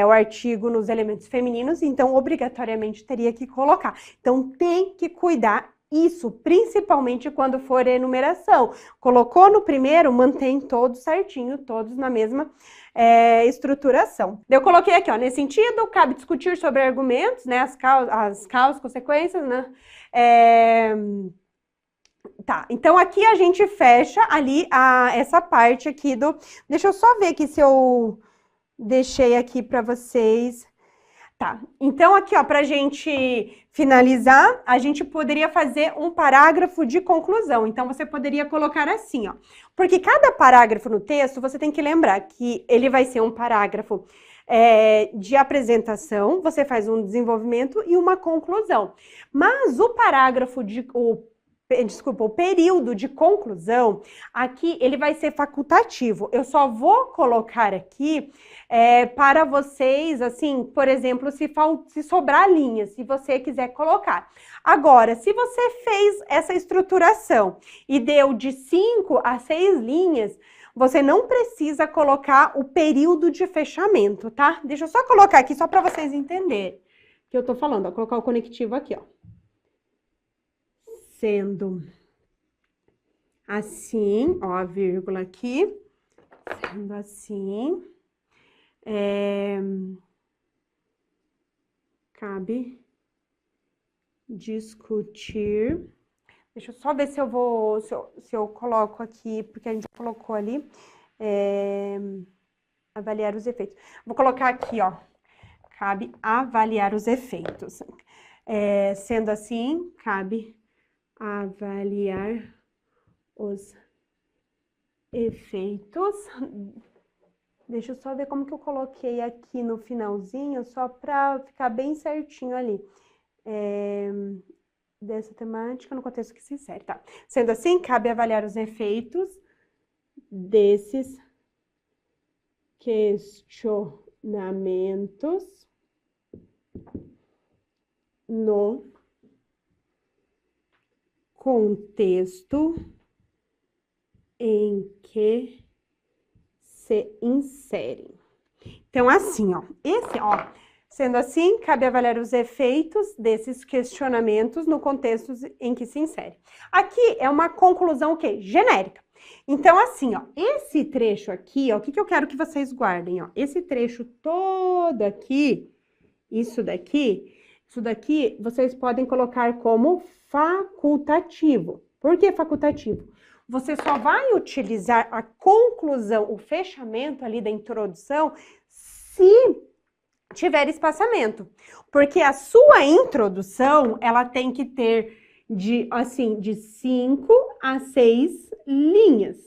o artigo nos elementos femininos, então obrigatoriamente teria que colocar. Então tem que cuidar isso, principalmente quando for enumeração. Colocou no primeiro, mantém todos certinho, todos na mesma estruturação. Eu coloquei aqui, ó, nesse sentido, cabe discutir sobre argumentos, né, as causas, consequências, né, Tá, então aqui a gente fecha ali essa parte aqui do... Deixa eu só ver aqui se eu deixei aqui para vocês. Tá, então aqui, ó, pra gente finalizar, a gente poderia fazer um parágrafo de conclusão. Então, você poderia colocar assim, ó. Porque cada parágrafo no texto, você tem que lembrar que ele vai ser um parágrafo de apresentação, você faz um desenvolvimento e uma conclusão. Mas o parágrafo o período de conclusão, aqui ele vai ser facultativo. Eu só vou colocar aqui para vocês, assim, por exemplo, se sobrar linhas, se você quiser colocar. Agora, se você fez essa estruturação e deu de 5 a 6 linhas, você não precisa colocar o período de fechamento, tá? Deixa eu só colocar aqui, só para vocês entenderem o que eu tô falando. Ó, colocar o conectivo aqui, ó. Sendo assim, ó, a vírgula aqui, sendo assim, cabe discutir, deixa eu só ver se eu vou, se eu coloco aqui, porque a gente colocou ali, avaliar os efeitos. Vou colocar aqui, ó, cabe avaliar os efeitos. Sendo assim, cabe avaliar os efeitos. Deixa eu só ver como que eu coloquei aqui no finalzinho, só para ficar bem certinho ali. Dessa temática no contexto que se insere, tá? Sendo assim, cabe avaliar os efeitos desses questionamentos no contexto em que se inserem. Então, assim, ó, sendo assim, cabe avaliar os efeitos desses questionamentos no contexto em que se insere. Aqui é uma conclusão o quê? Genérica. Então, assim, ó, esse trecho aqui, ó, o que eu quero que vocês guardem, ó? Esse trecho todo aqui, isso daqui, vocês podem colocar como facultativo. Por que facultativo? Você só vai utilizar a conclusão, o fechamento ali da introdução, se tiver espaçamento. Porque a sua introdução, ela tem que ter de 5 a 6 linhas.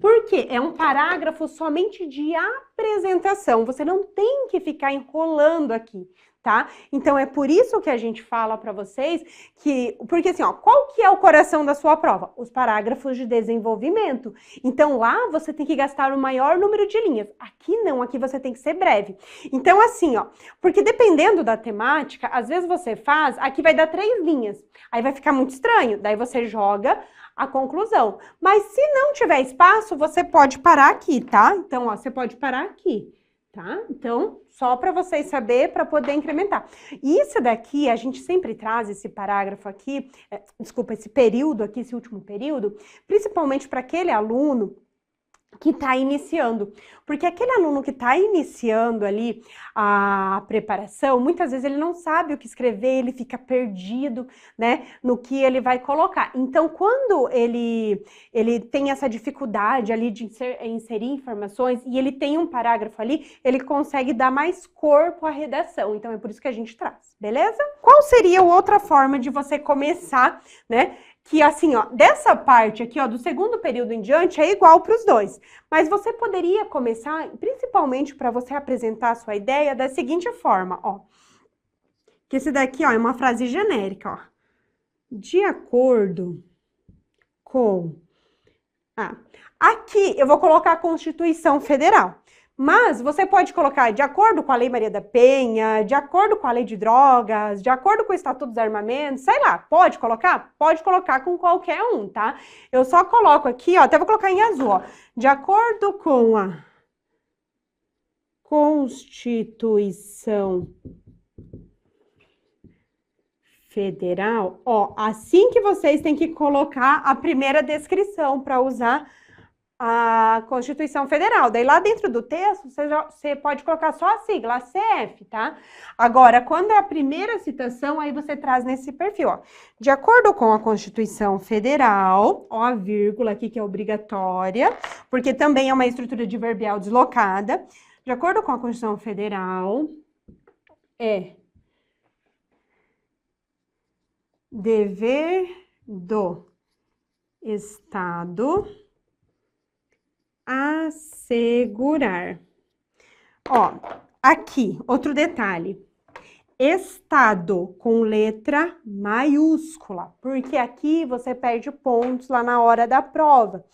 Porque é um parágrafo somente de apresentação. Você não tem que ficar enrolando aqui, tá? Então, é por isso que a gente fala para vocês que... Porque assim, ó, qual que é o coração da sua prova? Os parágrafos de desenvolvimento. Então, lá você tem que gastar o maior número de linhas. Aqui não, aqui você tem que ser breve. Então, assim, ó, porque dependendo da temática, às vezes você faz, aqui vai dar 3 linhas. Aí vai ficar muito estranho. Daí você joga a conclusão. Mas se não tiver espaço, você pode parar aqui, tá? Então, ó, você pode parar aqui, tá? Então, só para vocês saberem, para poder incrementar. Isso daqui, a gente sempre traz esse parágrafo aqui, esse período aqui, esse último período, principalmente para aquele aluno que está iniciando. Porque aquele aluno que está iniciando ali a preparação, muitas vezes ele não sabe o que escrever, ele fica perdido, né, no que ele vai colocar. Então, quando ele tem essa dificuldade ali de inserir informações e ele tem um parágrafo ali, ele consegue dar mais corpo à redação. Então, é por isso que a gente traz, beleza? Qual seria outra forma de você começar, né? Que assim, ó, dessa parte aqui, ó, do segundo período em diante, é igual para os dois. Mas você poderia começar, principalmente para você apresentar a sua ideia, da seguinte forma, ó. Que esse daqui, ó, é uma frase genérica, ó. De acordo com... aqui eu vou colocar a Constituição Federal. Mas você pode colocar de acordo com a Lei Maria da Penha, de acordo com a Lei de Drogas, de acordo com o Estatuto dos Armamentos, sei lá, pode colocar? Pode colocar com qualquer um, tá? Eu só coloco aqui, ó, até vou colocar em azul, ó, de acordo com a Constituição Federal, ó, assim que vocês têm que colocar a primeira descrição para usar a Constituição Federal. Daí lá dentro do texto, você pode colocar só a sigla, a CF, tá? Agora, quando é a primeira citação, aí você traz nesse perfil, ó. De acordo com a Constituição Federal, ó, a vírgula aqui que é obrigatória, porque também é uma estrutura adverbial deslocada. De acordo com a Constituição Federal, é dever do Estado assegurar. Ó, aqui, outro detalhe. Estado com letra maiúscula, porque aqui você perde pontos lá na hora da prova.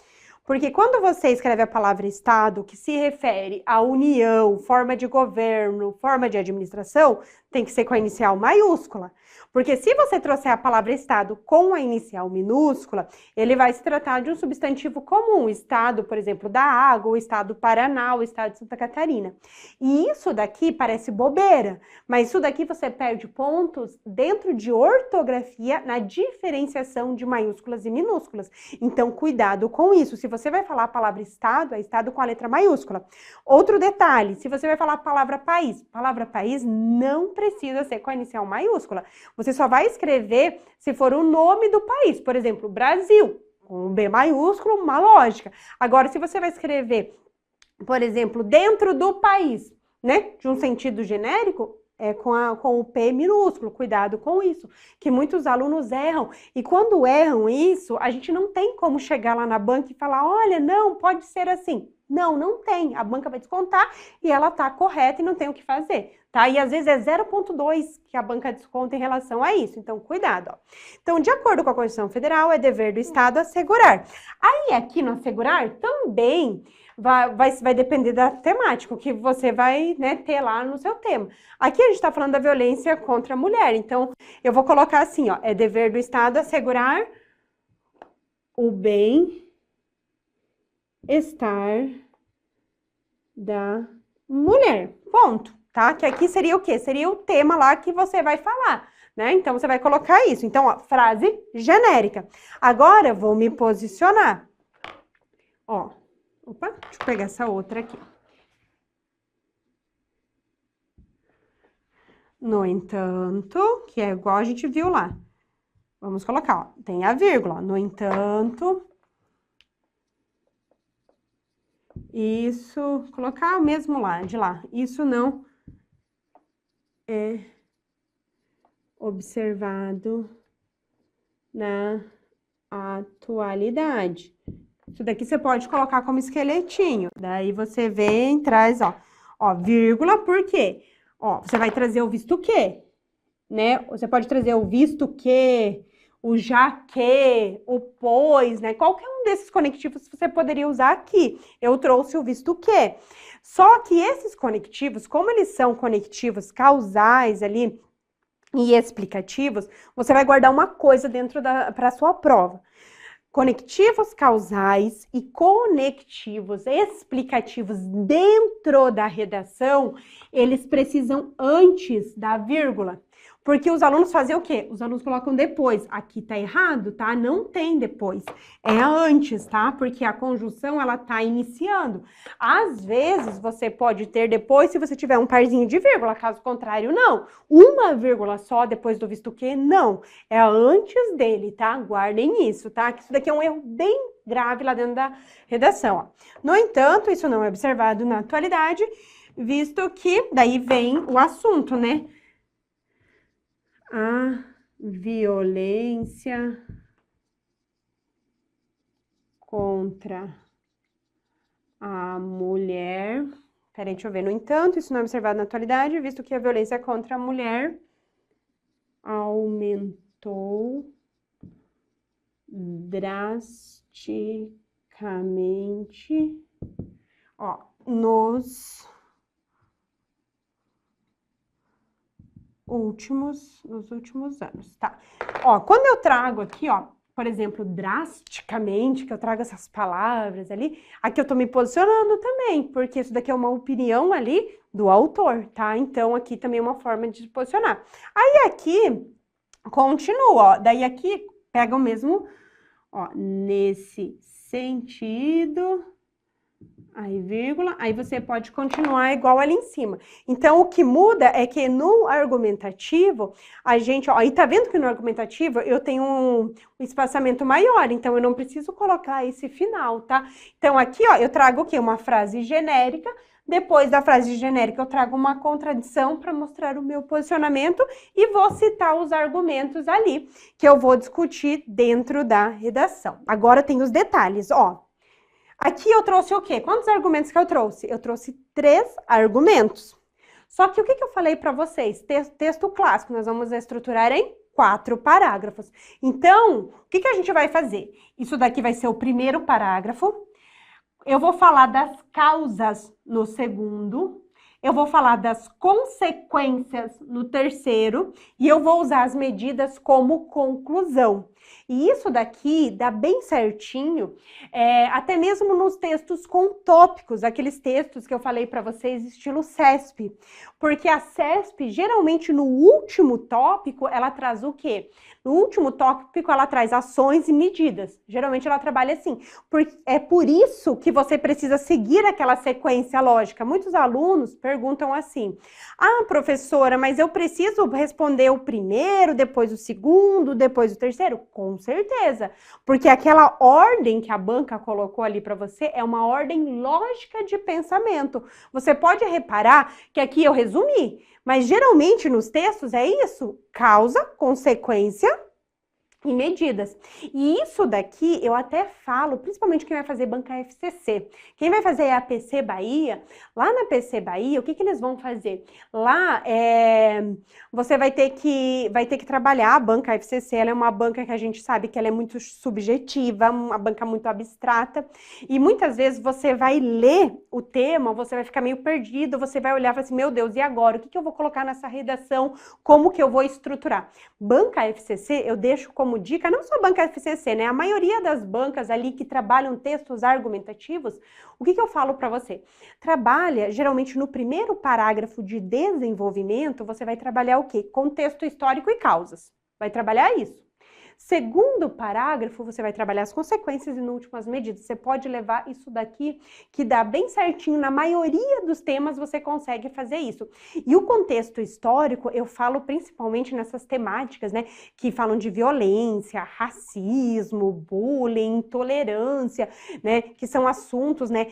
Porque quando você escreve a palavra Estado, que se refere à união, forma de governo, forma de administração, tem que ser com a inicial maiúscula. Porque se você trouxer a palavra Estado com a inicial minúscula, ele vai se tratar de um substantivo comum, Estado, por exemplo, da água, o Estado do Paraná, o Estado de Santa Catarina. E isso daqui parece bobeira, mas isso daqui você perde pontos dentro de ortografia na diferenciação de maiúsculas e minúsculas. Então, cuidado com isso. Se você vai falar a palavra Estado, é Estado com a letra maiúscula. Outro detalhe, se você vai falar a palavra país não precisa ser com a inicial maiúscula. Você só vai escrever se for o nome do país. Por exemplo, Brasil, com um B maiúsculo, uma lógica. Agora, se você vai escrever, por exemplo, dentro do país, né, de um sentido genérico, é com o P minúsculo, cuidado com isso, que muitos alunos erram. E quando erram isso, a gente não tem como chegar lá na banca e falar, olha, não, pode ser assim. Não, não tem. A banca vai descontar e ela tá correta e não tem o que fazer, tá? E às vezes é 0,2 que a banca desconta em relação a isso. Então, cuidado, ó. Então, de acordo com a Constituição Federal, é dever do Estado assegurar. Aí, aqui no assegurar, também vai depender da temática, o que você vai, né, ter lá no seu tema. Aqui a gente está falando da violência contra a mulher, então eu vou colocar assim, ó, é dever do Estado assegurar o bem-estar da mulher, ponto, tá? Que aqui seria o quê? Seria o tema lá que você vai falar, né? Então você vai colocar isso. Então, ó, frase genérica. Agora eu vou me posicionar. Ó, opa, deixa eu pegar essa outra aqui. No entanto, que é igual a gente viu lá. Vamos colocar, ó, tem a vírgula. No entanto, isso, colocar o mesmo lá, de lá. Isso não é observado na atualidade. Isso daqui você pode colocar como esqueletinho. Daí você vem, traz, ó, vírgula, por quê? Ó, você vai trazer o visto que, né? Você pode trazer o visto que, o já que, o pois, né? Qualquer um desses conectivos você poderia usar aqui. Eu trouxe o visto que. Só que esses conectivos, como eles são conectivos causais ali e explicativos, você vai guardar uma coisa dentro para a sua prova. Conectivos causais e conectivos explicativos dentro da redação, eles precisam antes da vírgula. Porque os alunos fazem o quê? Os alunos colocam depois. Aqui tá errado, tá? Não tem depois. É antes, tá? Porque a conjunção, ela tá iniciando. Às vezes, você pode ter depois se você tiver um parzinho de vírgula. Caso contrário, não. Uma vírgula só depois do visto que, não. É antes dele, tá? Guardem isso, tá? Que isso daqui é um erro bem grave lá dentro da redação, ó. No entanto, isso não é observado na atualidade, visto que daí vem o assunto, né? A violência contra a mulher. Peraí, deixa eu ver. No entanto, isso não é observado na atualidade, visto que a violência contra a mulher aumentou drasticamente. Ó, nos últimos anos, tá? Ó, quando eu trago aqui, ó, por exemplo, drasticamente, que eu trago essas palavras ali, aqui eu tô me posicionando também, porque isso daqui é uma opinião ali do autor, tá? Então, aqui também é uma forma de se posicionar. Aí aqui, continua, ó, daí aqui pega o mesmo, ó, nesse sentido... Aí, vírgula, aí você pode continuar igual ali em cima. Então, o que muda é que no argumentativo, a gente, ó, e tá vendo que no argumentativo eu tenho um espaçamento maior, então eu não preciso colocar esse final, tá? Então, aqui, ó, eu trago o quê? Uma frase genérica, depois da frase genérica eu trago uma contradição para mostrar o meu posicionamento e vou citar os argumentos ali, que eu vou discutir dentro da redação. Agora tem os detalhes, ó. Aqui eu trouxe o quê? Quantos argumentos que eu trouxe? Eu trouxe 3 argumentos. Só que o que eu falei para vocês? Texto clássico, nós vamos estruturar em 4 parágrafos. Então, o que a gente vai fazer? Isso daqui vai ser o primeiro parágrafo. Eu vou falar das causas no segundo. Eu vou falar das consequências no terceiro. E eu vou usar as medidas como conclusão. E isso daqui dá bem certinho, até mesmo nos textos com tópicos, aqueles textos que eu falei para vocês, estilo CESP. Porque a CESP, geralmente no último tópico, ela traz o quê? No último tópico, ela traz ações e medidas. Geralmente ela trabalha assim. É por isso que você precisa seguir aquela sequência lógica. Muitos alunos perguntam assim, ah, professora, mas eu preciso responder o primeiro, depois o segundo, depois o terceiro? Com certeza, porque aquela ordem que a banca colocou ali para você é uma ordem lógica de pensamento. Você pode reparar que aqui eu resumi, mas geralmente nos textos é isso, causa, consequência e medidas. E isso daqui eu até falo, principalmente quem vai fazer banca FCC. Quem vai fazer a PC Bahia, lá na PC Bahia, o que eles vão fazer? Lá você vai ter que trabalhar a banca FCC, ela é uma banca que a gente sabe que ela é muito subjetiva, uma banca muito abstrata, e muitas vezes você vai ler o tema, você vai ficar meio perdido, você vai olhar e falar assim, meu Deus, e agora? O que eu vou colocar nessa redação? Como que eu vou estruturar? Banca FCC, eu deixo como dica, não só a banca FCC, né? A maioria das bancas ali que trabalham textos argumentativos, o que eu falo para você? Trabalha, geralmente no primeiro parágrafo de desenvolvimento, você vai trabalhar o quê? Contexto histórico e causas. Vai trabalhar isso. Segundo parágrafo, você vai trabalhar as consequências e no último as medidas. Você pode levar isso daqui, que dá bem certinho. Na maioria dos temas você consegue fazer isso. E o contexto histórico, eu falo principalmente nessas temáticas, né? Que falam de violência, racismo, bullying, intolerância, né? Que são assuntos, né?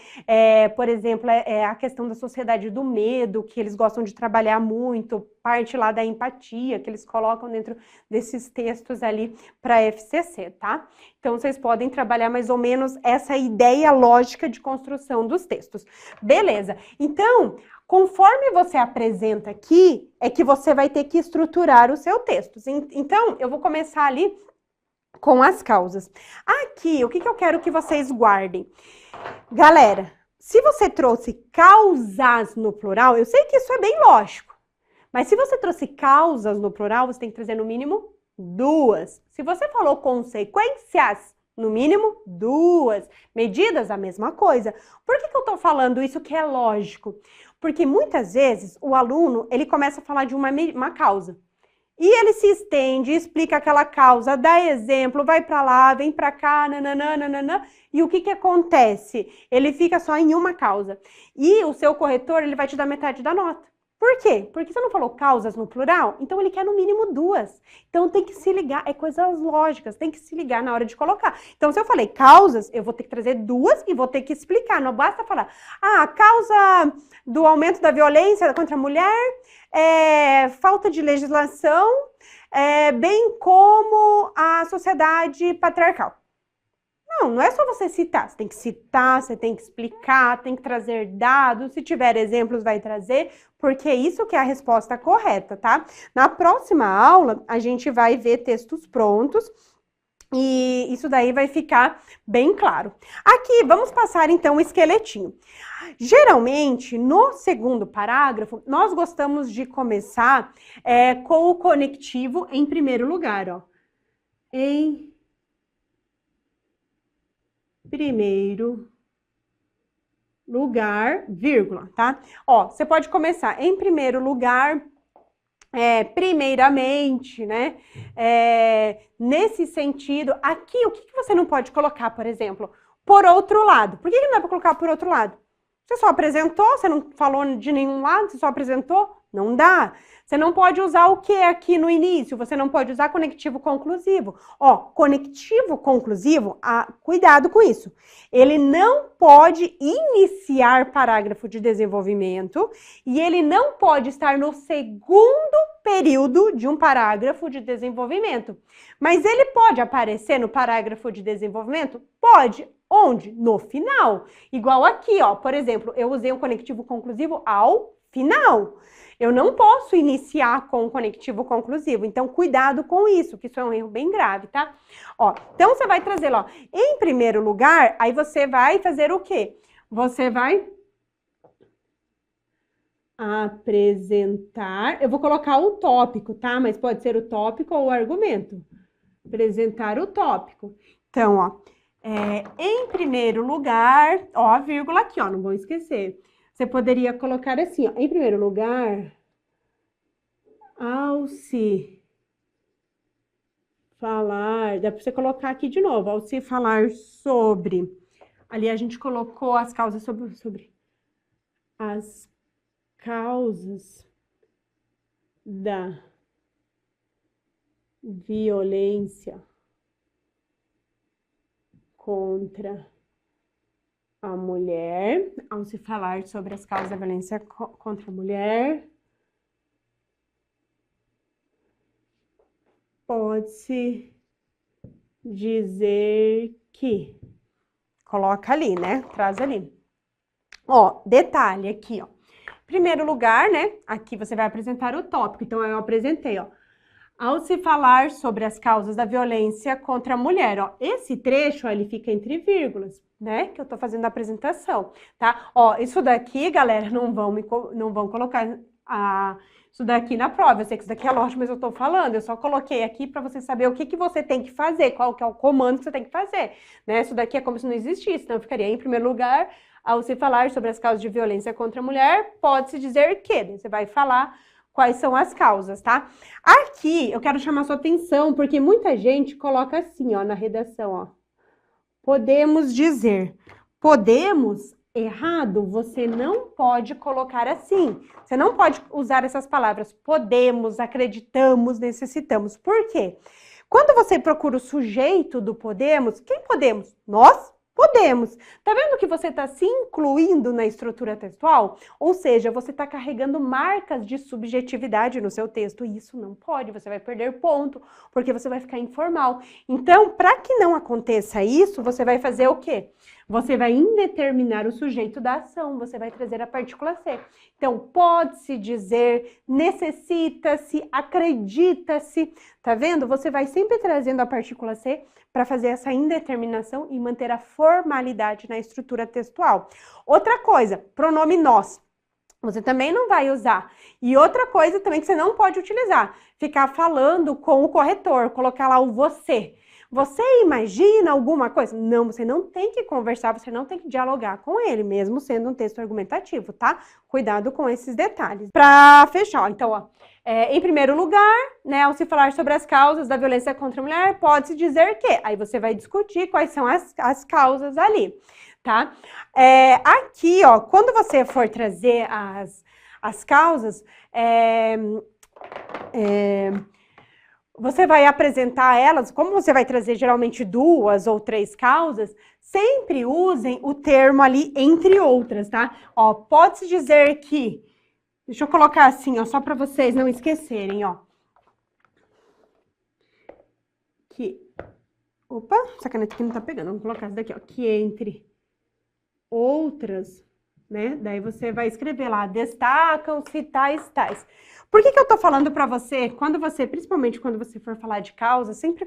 Por exemplo, a questão da sociedade do medo, que eles gostam de trabalhar muito, parte lá da empatia, que eles colocam dentro desses textos ali para FCC, tá? Então, vocês podem trabalhar mais ou menos essa ideia lógica de construção dos textos. Beleza. Então, conforme você apresenta aqui, é que você vai ter que estruturar o seu texto. Então, eu vou começar ali com as causas. Aqui, o que eu quero que vocês guardem? Galera, se você trouxe causas no plural, eu sei que isso é bem lógico, mas se você trouxe causas no plural, você tem que trazer no mínimo 2. Se você falou consequências, no mínimo 2. Medidas, a mesma coisa. Por que eu tô falando isso que é lógico? Porque muitas vezes o aluno, ele começa a falar de uma causa. E ele se estende, explica aquela causa, dá exemplo, vai pra lá, vem pra cá, nananana, e o que acontece? Ele fica só em uma causa. E o seu corretor, ele vai te dar metade da nota. Por quê? Porque você não falou causas no plural, então ele quer no mínimo 2. Então tem que se ligar, é coisas lógicas, tem que se ligar na hora de colocar. Então se eu falei causas, eu vou ter que trazer 2 e vou ter que explicar, não basta falar, a causa do aumento da violência contra a mulher é falta de legislação, bem como a sociedade patriarcal. Não é só você citar, você tem que explicar, tem que trazer dados, se tiver exemplos vai trazer, porque isso que é a resposta correta, tá? Na próxima aula, a gente vai ver textos prontos E isso daí vai ficar bem claro. Aqui, vamos passar então o esqueletinho. Geralmente, no segundo parágrafo, nós gostamos de começar com o conectivo em primeiro lugar, ó. Em primeiro lugar, vírgula, tá? Ó, você pode começar em primeiro lugar, primeiramente, né? Nesse sentido, aqui, o que você não pode colocar, por exemplo? Por outro lado. Por que não dá para colocar por outro lado? Você só apresentou, você não falou de nenhum lado, você só apresentou? Não dá. Você não pode usar o que aqui no início? Você não pode usar conectivo conclusivo. Ó, conectivo conclusivo, cuidado com isso. Ele não pode iniciar parágrafo de desenvolvimento e ele não pode estar no segundo período de um parágrafo de desenvolvimento. Mas ele pode aparecer no parágrafo de desenvolvimento? Pode. Onde? No final. Igual aqui, ó. Por exemplo, eu usei um conectivo conclusivo ao final. Eu não posso iniciar com um conectivo conclusivo. Então, cuidado com isso, que isso é um erro bem grave, tá? Ó, então, você vai trazer, ó, em primeiro lugar, aí você vai fazer o quê? Você vai apresentar, eu vou colocar o tópico, tá? Mas pode ser o tópico ou o argumento. Apresentar o tópico. Então, ó, em primeiro lugar, ó, a vírgula aqui, ó, não vou esquecer. Você poderia colocar assim, ó, em primeiro lugar, ao se falar, dá para você colocar aqui de novo, ao se falar sobre, ali a gente colocou as causas sobre as causas da violência contra a mulher, ao se falar sobre as causas da violência contra a mulher, pode-se dizer que, coloca ali, né? Traz ali. Ó, detalhe aqui, ó. Primeiro lugar, né? Aqui você vai apresentar o tópico, então eu apresentei, ó. Ao se falar sobre as causas da violência contra a mulher, ó, esse trecho, ó, ele fica entre vírgulas, né, que eu tô fazendo a apresentação, tá? Ó, isso daqui, galera, não vão colocar isso daqui na prova. Eu sei que isso daqui é lógico, mas eu tô falando, eu só coloquei aqui para você saber o que você tem que fazer, qual que é o comando que você tem que fazer, né? Isso daqui é como se não existisse, então eu ficaria em primeiro lugar, ao se falar sobre as causas de violência contra a mulher, pode-se dizer que, você vai falar quais são as causas, tá? Aqui, eu quero chamar sua atenção, porque muita gente coloca assim, ó, na redação, ó. Podemos dizer. Podemos, errado, você não pode colocar assim. Você não pode usar essas palavras. Podemos, acreditamos, necessitamos. Por quê? Quando você procura o sujeito do podemos, quem podemos? Nós podemos. Tá vendo que você está se incluindo na estrutura textual? Ou seja, você está carregando marcas de subjetividade no seu texto. E isso não pode, você vai perder ponto, porque você vai ficar informal. Então, para que não aconteça isso, você vai fazer o quê? Você vai indeterminar o sujeito da ação, você vai trazer a partícula C. Então, pode-se dizer, necessita-se, acredita-se. Tá vendo? Você vai sempre trazendo a partícula C para fazer essa indeterminação e manter a formalidade na estrutura textual. Outra coisa, pronome nós. Você também não vai usar. E outra coisa também que você não pode utilizar, ficar falando com o corretor, colocar lá o você. Você imagina alguma coisa? Não, você não tem que conversar, você não tem que dialogar com ele, mesmo sendo um texto argumentativo, tá? Cuidado com esses detalhes. Para fechar, ó, então, ó, em primeiro lugar, né, ao se falar sobre as causas da violência contra a mulher, pode-se dizer que, aí você vai discutir quais são as causas ali, tá? Aqui, ó, quando você for trazer as causas, você vai apresentar elas, como você vai trazer geralmente 2 ou 3 causas, sempre usem o termo ali entre outras, tá? Ó, pode-se dizer que, deixa eu colocar assim, ó, só para vocês não esquecerem, ó. Que, opa, essa caneta aqui não tá pegando, vamos colocar isso daqui, ó. Que entre outras né? Daí você vai escrever lá, destacam-se tais. Por que eu tô falando para você, principalmente quando você for falar de causa, sempre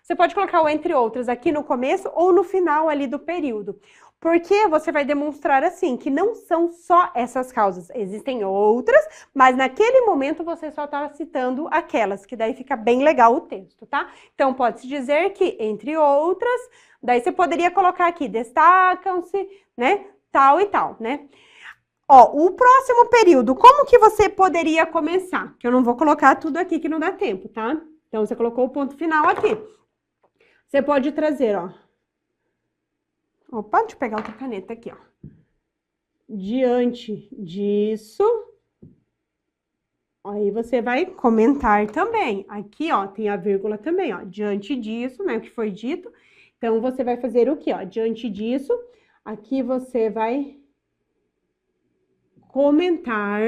você pode colocar o entre outras aqui no começo ou no final ali do período. Porque você vai demonstrar assim, que não são só essas causas, existem outras, mas naquele momento você só está citando aquelas, que daí fica bem legal o texto, tá? Então pode-se dizer que, entre outras, daí você poderia colocar aqui, destacam-se, né, tal e tal, né? Ó, o próximo período, como que você poderia começar? Que eu não vou colocar tudo aqui que não dá tempo, tá? Então você colocou o ponto final aqui. Você pode trazer, ó. Opa, deixa eu pegar outra caneta aqui, ó. Diante disso, aí você vai comentar também. Aqui, ó, tem a vírgula também, ó. Diante disso, né, o que foi dito. Então, você vai fazer o quê, ó? Diante disso, aqui você vai comentar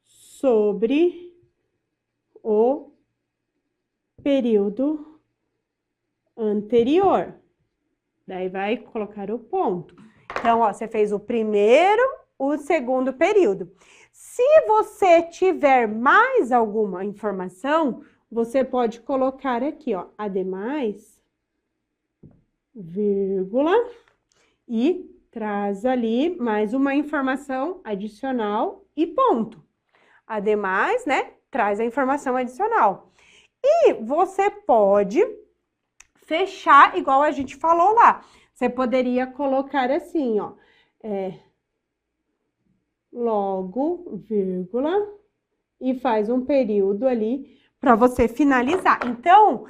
sobre o período anterior. Daí vai colocar o ponto. Então, ó, você fez o primeiro, o segundo período. Se você tiver mais alguma informação, você pode colocar aqui, ó, ademais, vírgula, e traz ali mais uma informação adicional e ponto. Ademais, né, traz a informação adicional. E você pode fechar igual a gente falou lá. Você poderia colocar assim, ó, logo, vírgula, e faz um período ali para você finalizar. Então,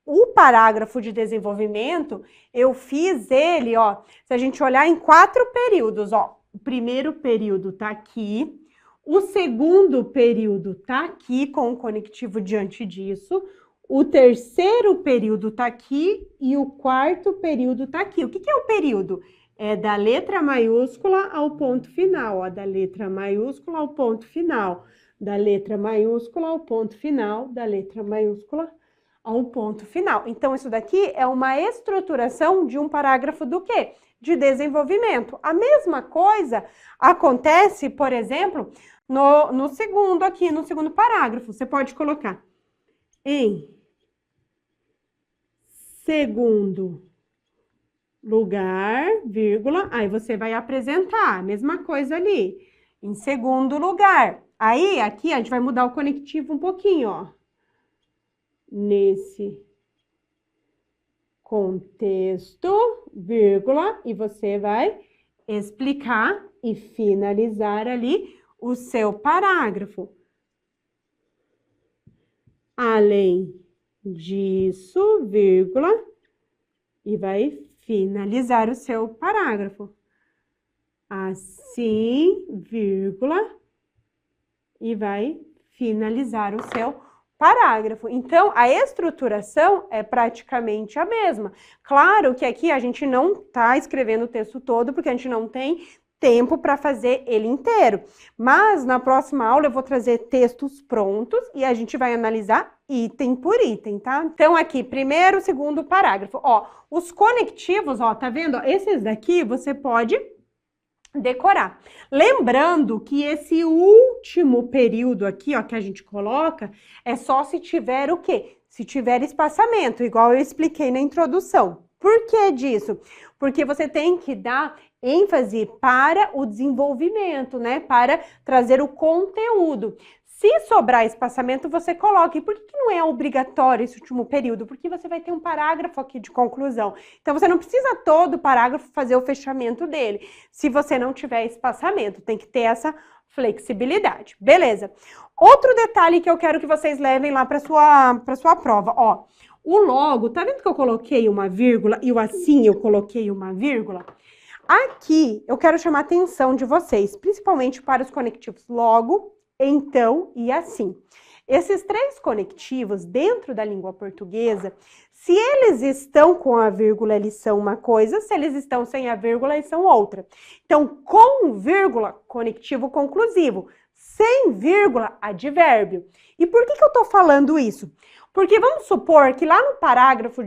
o parágrafo de desenvolvimento, eu fiz ele, ó, se a gente olhar em 4 períodos, ó, o primeiro período tá aqui, o segundo período tá aqui com o conectivo diante disso, o terceiro período tá aqui e o quarto período tá aqui. O que é o período? É da letra maiúscula ao ponto final, ó, da letra maiúscula ao ponto final, da letra maiúscula ao ponto final, da letra maiúscula ao ponto final. Então, isso daqui é uma estruturação de um parágrafo do quê? De desenvolvimento. A mesma coisa acontece, por exemplo, no segundo parágrafo. Você pode colocar em segundo lugar, vírgula, aí você vai apresentar a mesma coisa ali. Em segundo lugar. Aí, aqui, a gente vai mudar o conectivo um pouquinho, ó. Nesse contexto, vírgula, e você vai explicar e finalizar ali o seu parágrafo. Além disso, vírgula, e vai finalizar o seu parágrafo. Assim, vírgula, e vai finalizar o seu parágrafo. Então, a estruturação é praticamente a mesma. Claro que aqui a gente não está escrevendo o texto todo, porque a gente não tem tempo para fazer ele inteiro. Mas na próxima aula eu vou trazer textos prontos e a gente vai analisar item por item, tá? Então aqui, primeiro, segundo parágrafo. Ó, os conectivos, ó, tá vendo? Esses daqui você pode decorar. Lembrando que esse último período aqui, ó, que a gente coloca, é só se tiver o quê? Se tiver espaçamento, igual eu expliquei na introdução. Por que disso? Porque você tem que dar ênfase para o desenvolvimento, né? Para trazer o conteúdo. Se sobrar espaçamento, você coloca. E por que não é obrigatório esse último período? Porque você vai ter um parágrafo aqui de conclusão. Então, você não precisa todo o parágrafo fazer o fechamento dele, se você não tiver espaçamento. Tem que ter essa flexibilidade. Beleza. Outro detalhe que eu quero que vocês levem lá para sua prova, ó. O logo, tá vendo que eu coloquei uma vírgula e o assim eu coloquei uma vírgula? Aqui, eu quero chamar a atenção de vocês, principalmente para os conectivos logo, então e assim. Esses 3 conectivos dentro da língua portuguesa, se eles estão com a vírgula, eles são uma coisa, se eles estão sem a vírgula, eles são outra. Então, com vírgula, conectivo conclusivo, sem vírgula, advérbio. E por que eu tô falando isso? Porque vamos supor que lá no parágrafo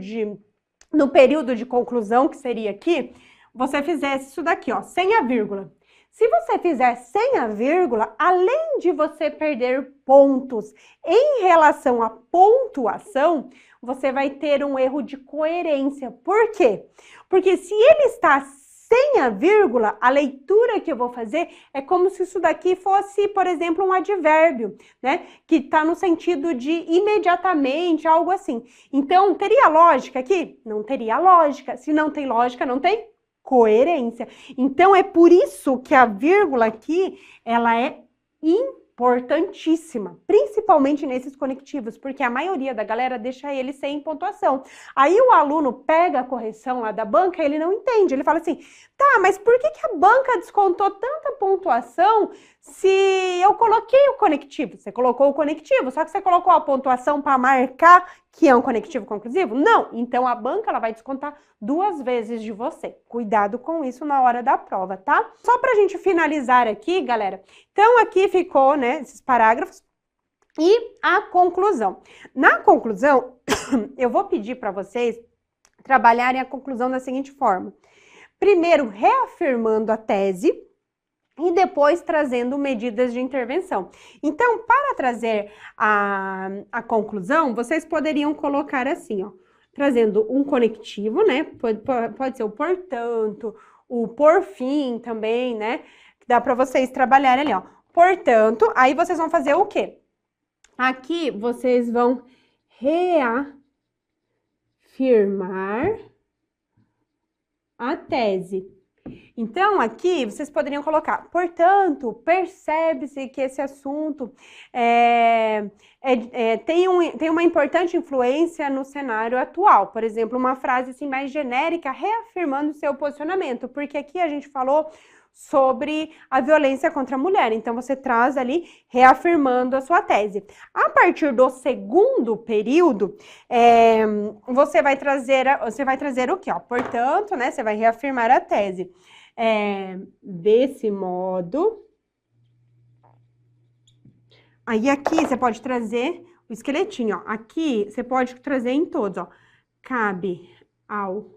no período de conclusão, que seria aqui, você fizesse isso daqui, ó, sem a vírgula. Se você fizer sem a vírgula, além de você perder pontos em relação à pontuação, você vai ter um erro de coerência. Por quê? Porque se ele está sem a vírgula, a leitura que eu vou fazer é como se isso daqui fosse, por exemplo, um advérbio, né? Que está no sentido de imediatamente, algo assim. Então, teria lógica aqui? Não teria lógica. Se não tem lógica, não tem coerência. Então, é por isso que a vírgula aqui, ela é importantíssima, principalmente nesses conectivos, porque a maioria da galera deixa ele sem pontuação. Aí o aluno pega a correção lá da banca, ele não entende, ele fala assim, tá, mas por que a banca descontou tanta pontuação se eu coloquei o conectivo? Você colocou o conectivo, só que você colocou a pontuação para marcar que é um conectivo conclusivo? Não, então a banca ela vai descontar 2 vezes de você. Cuidado com isso na hora da prova, tá? Só pra gente finalizar aqui, galera, então aqui ficou, né, esses parágrafos e a conclusão. Na conclusão, eu vou pedir para vocês trabalharem a conclusão da seguinte forma. Primeiro, reafirmando a tese e depois trazendo medidas de intervenção. Então, para trazer a conclusão, vocês poderiam colocar assim, ó, trazendo um conectivo, né? Pode ser o portanto, o por fim também, né? Dá para vocês trabalharem ali, ó. Portanto, aí vocês vão fazer o quê? Aqui vocês vão reafirmar a tese. Então, aqui, vocês poderiam colocar, portanto, percebe-se que esse assunto tem uma importante influência no cenário atual. Por exemplo, uma frase assim, mais genérica, reafirmando seu posicionamento, porque aqui a gente falou sobre a violência contra a mulher. Então, você traz ali, reafirmando a sua tese. A partir do segundo período, você vai trazer o quê? Ó, portanto, né, você vai reafirmar a tese. Desse modo, aí aqui você pode trazer o esqueletinho, ó. Aqui você pode trazer em todos, ó. Cabe ao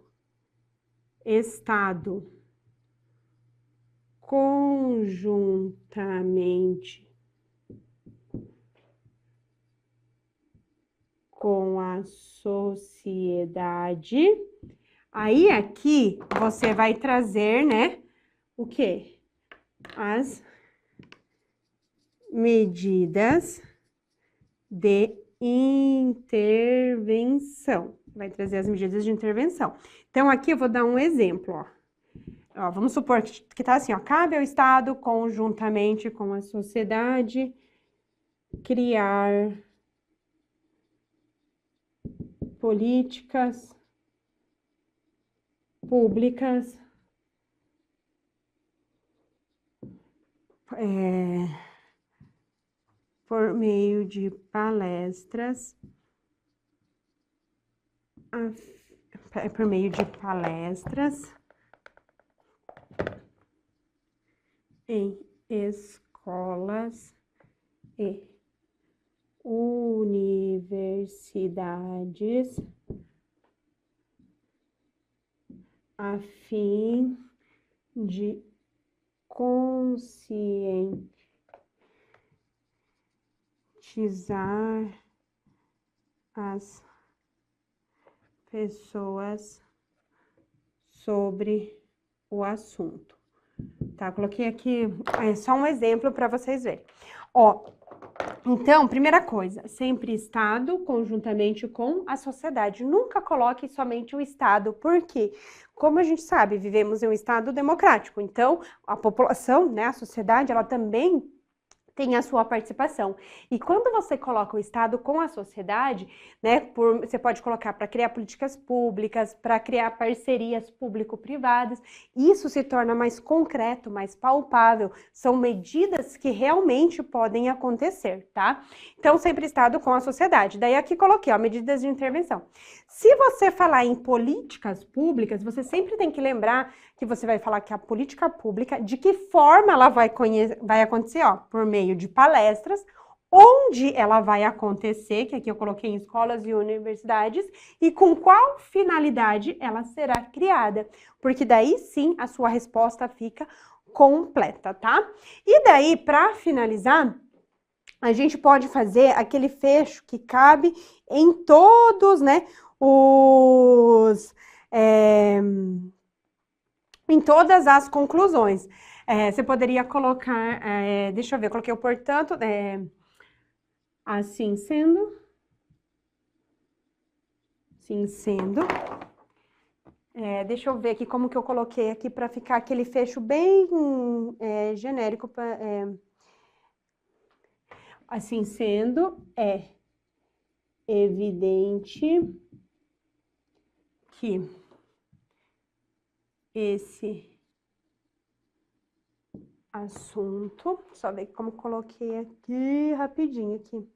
Estado conjuntamente com a sociedade. Aí aqui você vai trazer, né, o quê? As medidas de intervenção. Vai trazer as medidas de intervenção. Então, aqui eu vou dar um exemplo, ó. Ó, vamos supor que tá assim, ó, cabe ao Estado, conjuntamente com a sociedade, criar políticas públicas por meio de palestras, em escolas e universidades, a fim de conscientizar as pessoas sobre o assunto. Tá, coloquei aqui só um exemplo para vocês verem. Ó, então, primeira coisa, sempre Estado conjuntamente com a sociedade. Nunca coloque somente o Estado, porque, como a gente sabe, vivemos em um Estado democrático. Então, a população, né, a sociedade, ela também tem a sua participação. E quando você coloca o Estado com a sociedade, né, você pode colocar para criar políticas públicas, para criar parcerias público-privadas, isso se torna mais concreto, mais palpável, são medidas que realmente podem acontecer, tá? Então, sempre Estado com a sociedade. Daí aqui coloquei, ó, medidas de intervenção. Se você falar em políticas públicas, você sempre tem que lembrar que você vai falar que a política pública, de que forma ela vai acontecer, ó, por meio de palestras onde ela vai acontecer, que aqui eu coloquei em escolas e universidades, e com qual finalidade ela será criada, porque daí sim a sua resposta fica completa, tá? E daí, para finalizar, a gente pode fazer aquele fecho que cabe em todos, né, em todas as conclusões. Você poderia colocar, deixa eu ver, eu coloquei o portanto, assim sendo, deixa eu ver aqui como que eu coloquei aqui para ficar aquele fecho bem genérico, assim sendo, é evidente que esse assunto, só ver como coloquei aqui rapidinho aqui.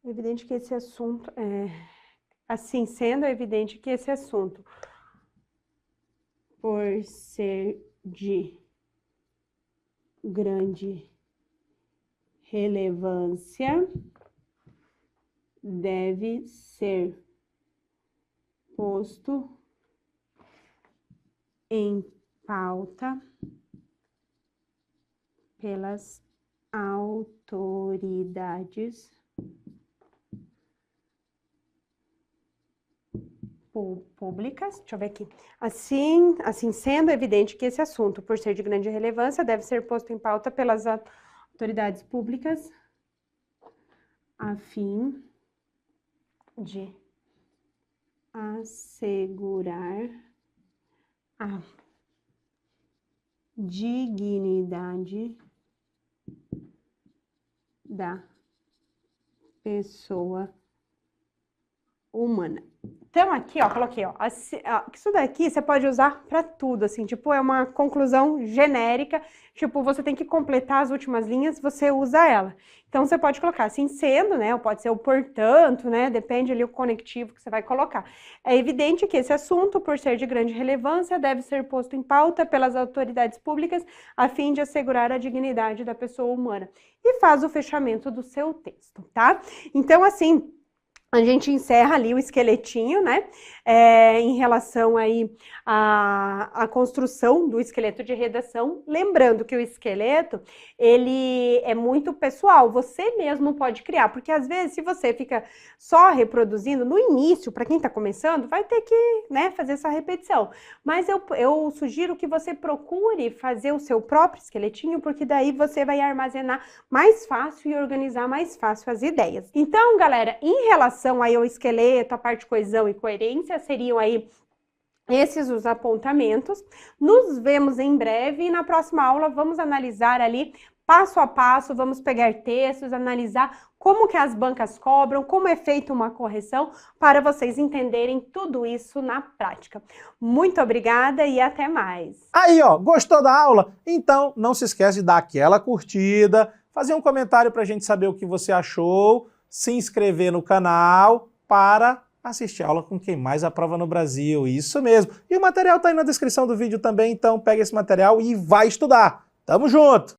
Evidente que esse assunto assim sendo, é evidente que esse assunto, por ser de grande relevância, deve ser posto em pauta pelas autoridades públicas, deixa eu ver aqui, assim sendo, é evidente que esse assunto, por ser de grande relevância, deve ser posto em pauta pelas autoridades públicas, a fim de assegurar a dignidade da pessoa humana. Então, aqui, ó, coloquei, ó, isso daqui você pode usar para tudo, assim, tipo, é uma conclusão genérica, tipo, você tem que completar as últimas linhas, você usa ela. Então, você pode colocar assim sendo, né, ou pode ser o portanto, né, depende ali o conectivo que você vai colocar. É evidente que esse assunto, por ser de grande relevância, deve ser posto em pauta pelas autoridades públicas, a fim de assegurar a dignidade da pessoa humana. E faz o fechamento do seu texto, tá? Então, assim, a gente encerra ali o esqueletinho, né, em relação aí à construção do esqueleto de redação. Lembrando que o esqueleto, ele é muito pessoal, você mesmo pode criar, porque às vezes se você fica só reproduzindo, no início, para quem está começando, vai ter que, né, fazer essa repetição. Mas eu sugiro que você procure fazer o seu próprio esqueletinho, porque daí você vai armazenar mais fácil e organizar mais fácil as ideias. Então, galera, em relação aí ao esqueleto, a parte coesão e coerência, seriam aí esses os apontamentos. Nos vemos em breve e na próxima aula vamos analisar ali passo a passo, vamos pegar textos, analisar como que as bancas cobram, como é feita uma correção, para vocês entenderem tudo isso na prática. Muito obrigada e até mais! Aí, ó, gostou da aula? Então não se esquece de dar aquela curtida, fazer um comentário para a gente saber o que você achou, se inscrever no canal para assistir a aula com quem mais aprova no Brasil, isso mesmo. E o material tá aí na descrição do vídeo também, então pega esse material e vai estudar. Tamo junto!